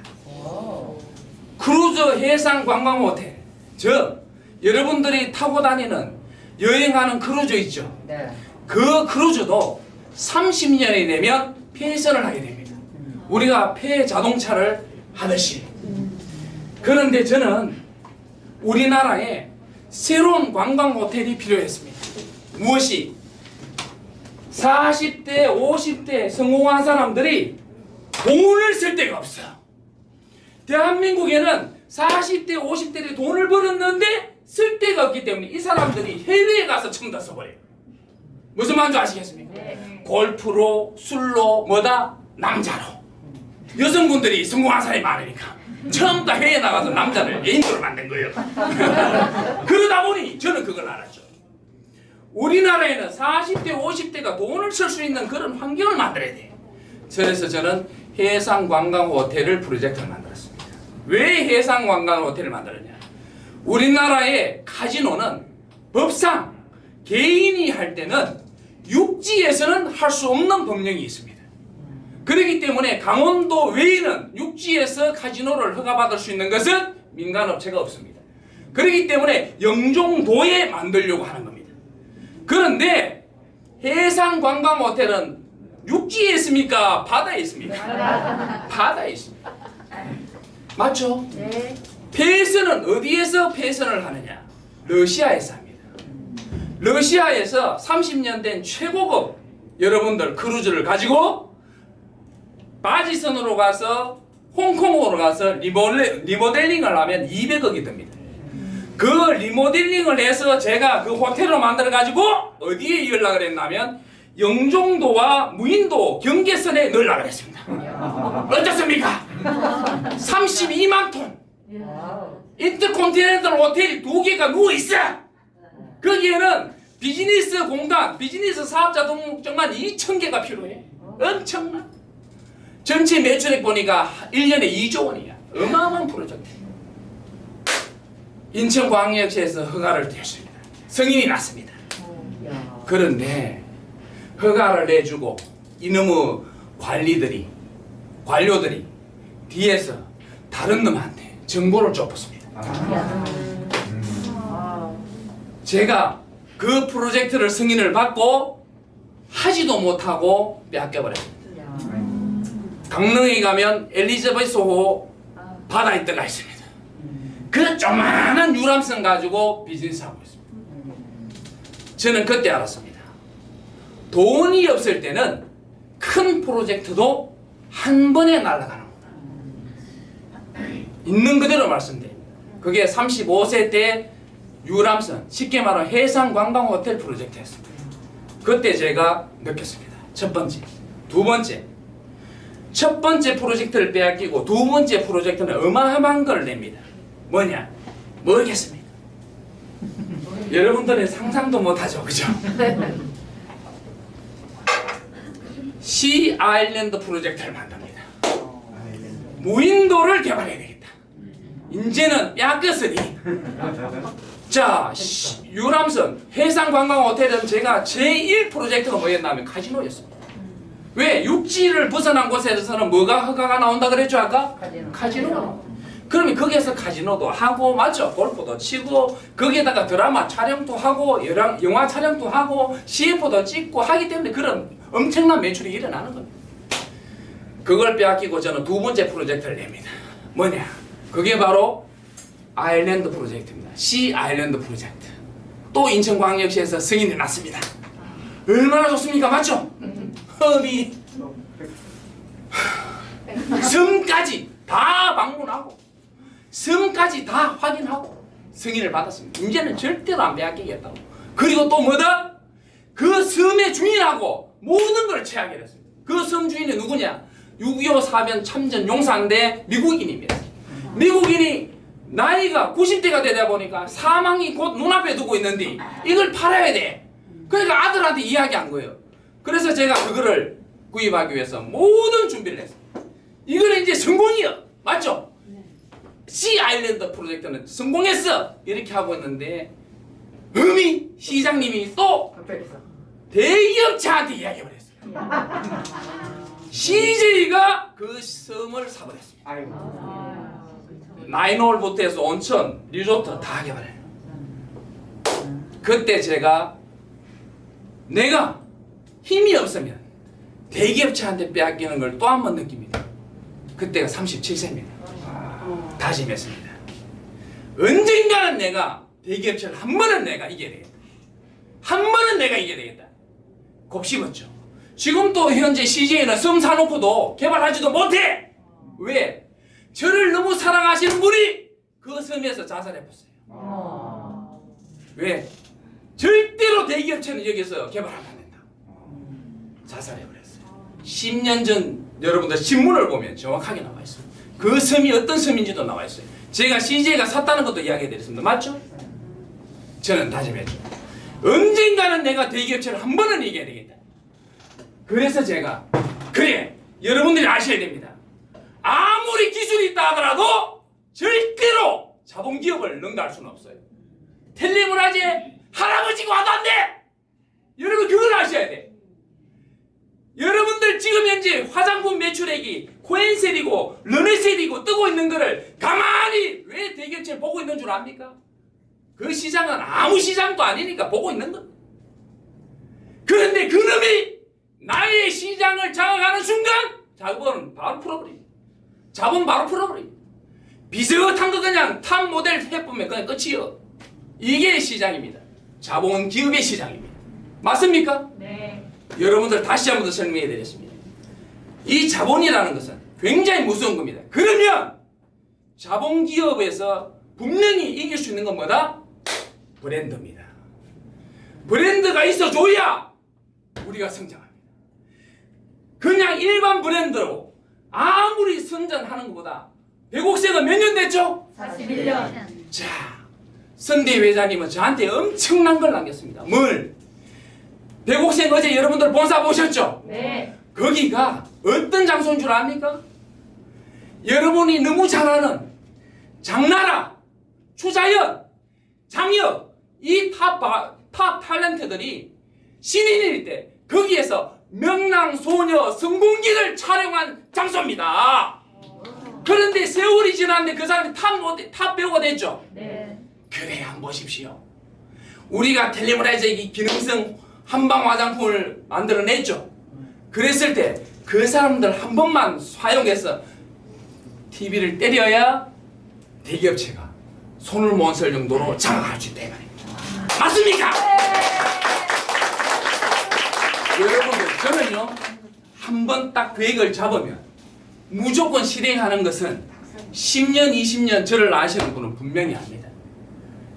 크루즈 해상관광 호텔. 즉 여러분들이 타고 다니는 여행하는 크루즈 있죠. 네. 그 크루즈도 30년이 되면 폐선을 하게 됩니다. 우리가 폐 자동차를 하듯이. 그런데 저는 우리나라에 새로운 관광 호텔이 필요했습니다. 무엇이? 40대, 50대 성공한 사람들이 돈을 쓸 데가 없어. 대한민국에는 40대, 50대들이 돈을 벌었는데 쓸 데가 없기 때문에 이 사람들이 해외에 가서 전부 다 써버려요. 무슨 말인지 아시겠습니까? 골프로, 술로, 뭐다? 남자로. 여성분들이 성공한 사람이 많으니까 처음 다 해외에 나가서 남자를 애인으로 만든 거예요. 그러다 보니 저는 그걸 알았죠. 우리나라에는 40대, 50대가 돈을 쓸 수 있는 그런 환경을 만들어야 돼. 그래서 저는 해상관광호텔을 프로젝트를 만들었습니다. 왜 해상관광호텔을 만들었냐? 우리나라의 카지노는 법상 개인이 할 때는 육지에서는 할 수 없는 법령이 있습니다. 그렇기 때문에 강원도 외에는 육지에서 카지노를 허가받을 수 있는 것은 민간업체가 없습니다. 그렇기 때문에 영종도에 만들려고 하는 겁니다. 그런데 해상관광호텔은 육지에 있습니까? 바다에 있습니까? 바다에 있습니다. 맞죠? 네. 폐선은 어디에서 폐선을 하느냐? 러시아에서 합니다. 러시아에서 30년 된 최고급 여러분들 크루즈를 가지고 바지선으로 가서 홍콩으로 가서 리모델링을 하면 200억이 듭니다. 그 리모델링을 해서 제가 그 호텔을 만들어 가지고 어디에 연락을 했냐면 영종도와 무인도 경계선에 넣으려고 했습니다. 어떻습니까? 32만 톤 인터컨티넨탈 호텔이 2개가 누워있어. 거기에는 비즈니스 공단, 비즈니스 사업자 등록증만 2,000개가 필요해. 엄청나. 전체 매출액 보니까 1년에 2조 원이야. 어마어마한 프로젝트. 인천광역시에서 허가를 냈습니다. 승인이 났습니다. 그런데 허가를 내주고 이놈의 관료들이 뒤에서 다른 놈한테 정보를 좁혔습니다. 제가 그 프로젝트를 승인을 받고 하지도 못하고 뺏겨버렸습니다. 강릉에 가면 엘리자베스호 바다에 들어가 있습니다. 그 조만한 유람선 가지고 비즈니스하고 있습니다. 저는 그때 알았습니다. 돈이 없을 때는 큰 프로젝트도 한 번에 날아가는구나. 있는 그대로 말씀드립니다. 그게 35세 때 유람선, 쉽게 말하면 해상관광호텔 프로젝트였습니다. 그때 제가 느꼈습니다. 첫 번째. 두 번째. 첫 번째 프로젝트를 빼앗기고 두 번째 프로젝트는 어마어마한 걸 냅니다. 뭐냐? 뭐겠습니까? 여러분들은 상상도 못하죠, 그죠? 시 아일랜드 프로젝트를 만듭니다. 무인도를 개발해야 되겠다. 이제는 뺏겼으니 자, 유람선, 해상관광호텔은 제가 제1 프로젝트가 뭐였냐면 카지노였습니다. 왜? 육지를 벗어난 곳에서는 뭐가 허가가 나온다 그랬죠 아까? 카지노. 그러면 거기에서 카지노도 하고 맞죠? 골프도 치고 거기에다가 드라마 촬영도 하고 영화 촬영도 하고 CF도 찍고 하기 때문에 그런 엄청난 매출이 일어나는 겁니다. 그걸 빼앗기고 저는 두 번째 프로젝트를 냅니다. 뭐냐? 그게 바로 아일랜드 프로젝트입니다. 시 아일랜드 프로젝트. 또 인천광역시에서 승인이 났습니다. 얼마나 좋습니까? 맞죠? 허비 섬까지 다 방문하고 섬까지 다 확인하고 승인을 받았습니다. 이제는 절대로 안 빼앗기겠다고. 그리고 또 뭐다? 그 섬의 주인하고 모든 걸 취하겠습니다. 그 섬 주인이 누구냐? 6.25 사변 참전 용사인데 미국인입니다. 미국인이 나이가 90대가 되다 보니까 사망이 곧 눈앞에 두고 있는데 이걸 팔아야 돼. 그러니까 아들한테 이야기한 거예요. 그래서 제가 그거를 구입하기 위해서 모든 준비를 했습니다. 이거는 이제 성공이야. 맞죠? 시 아일랜드 프로젝트는 성공했어. 이렇게 하고 있는데 시장님이 또 대기업체한테 이야기를 했어요. CJ가 그 섬을 사버렸습니다. 나인홀부터 해서 온천, 리조트 다 개발해요. 그때 제가 내가 힘이 없으면 대기업체한테 빼앗기는 걸 또 한 번 느낍니다. 그때가 37세입니다. 다짐했습니다. 언젠가는 내가 대기업체를 한 번은 내가 이겨야 되겠다. 한 번은 내가 이겨야 되겠다. 곱씹었죠. 지금 또 현재 CJ는 섬 사놓고도 개발하지도 못해. 왜? 저를 너무 사랑하시는 분이 그 섬에서 자살해봤어요. 왜? 절대로 대기업체는 여기서 개발하면 안 된다. 자살해버렸어요. 10년 전 여러분들 신문을 보면 정확하게 나와 있어요. 그 섬이 어떤 섬인지도 나와 있어요. 제가 CJ가 샀다는 것도 이야기해드렸습니다. 맞죠? 저는 다짐했죠. 언젠가는 내가 대기업체를 한 번은 이겨야 되겠다. 그래서 제가 그래 여러분들이 아셔야 됩니다. 아무리 기술이 있다 하더라도 절대로 자본기업을 능가할 수는 없어요. 텔레문화재 할아버지가 와도 안 돼. 여러분 그걸 아셔야 돼. 여러분들 지금 현재 화장품 매출액이 코엔셀이고 르네셀이고 뜨고 있는 거를 가만히 왜 대기업체를 보고 있는 줄 압니까? 그 시장은 아무 시장도 아니니까 보고 있는 거. 그런데 그놈이 나의 시장을 장악하는 순간 자본 바로 풀어버립니다. 자본 바로 풀어버립니다. 비슷한 거 그냥 탑 모델 해보면 그냥 끝이요. 이게 시장입니다. 자본 기업의 시장입니다. 맞습니까? 네. 여러분들 다시 한 번 더 설명해 드리겠습니다. 이 자본이라는 것은 굉장히 무서운 겁니다. 그러면 자본 기업에서 분명히 이길 수 있는 건 뭐다? 브랜드입니다. 브랜드가 있어줘야 우리가 성장합니다. 그냥 일반 브랜드로 아무리 선전하는 것보다 백옥세가 몇 년 됐죠? 41년. 자, 선대 회장님은 저한테 엄청난 걸 남겼습니다. 뭘? 백옥생 어제 여러분들 본사 보셨죠? 네. 거기가 어떤 장소인 줄 압니까? 여러분이 너무 잘 아는 장나라, 추자연, 장혁 이 탑 탤런트들이 신인일 때 거기에서 명랑소녀 성공기를 촬영한 장소입니다. 그런데 세월이 지났는데 그 사람이 탑 배우가 됐죠? 네. 그래 한번 보십시오. 우리가 텔레모라이저 이 기능성 한방 화장품을 만들어냈죠. 그랬을 때 그 사람들 한 번만 사용해서 TV를 때려야 대기업체가 손을 못 쓸 정도로 장악할 수 있다 이 말입니다. 맞습니까? 여러분들 저는요 한 번 딱 계획을 잡으면 무조건 실행하는 것은 10년 20년 저를 아시는 분은 분명히 압니다.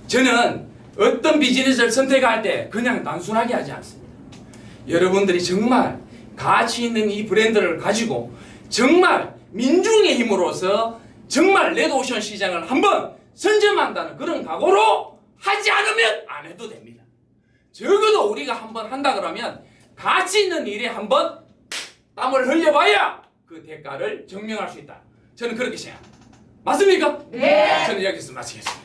저는 어떤 비즈니스를 선택할 때 그냥 단순하게 하지 않습니다. 여러분들이 정말 가치 있는 이 브랜드를 가지고 정말 민중의 힘으로서 정말 레드오션 시장을 한번 선점한다는 그런 각오로 하지 않으면 안 해도 됩니다. 적어도 우리가 한번 한다 그러면 가치 있는 일에 한번 땀을 흘려봐야 그 대가를 증명할 수 있다. 저는 그렇게 생각합니다. 맞습니까? 네. 저는 여기서 마치겠습니다.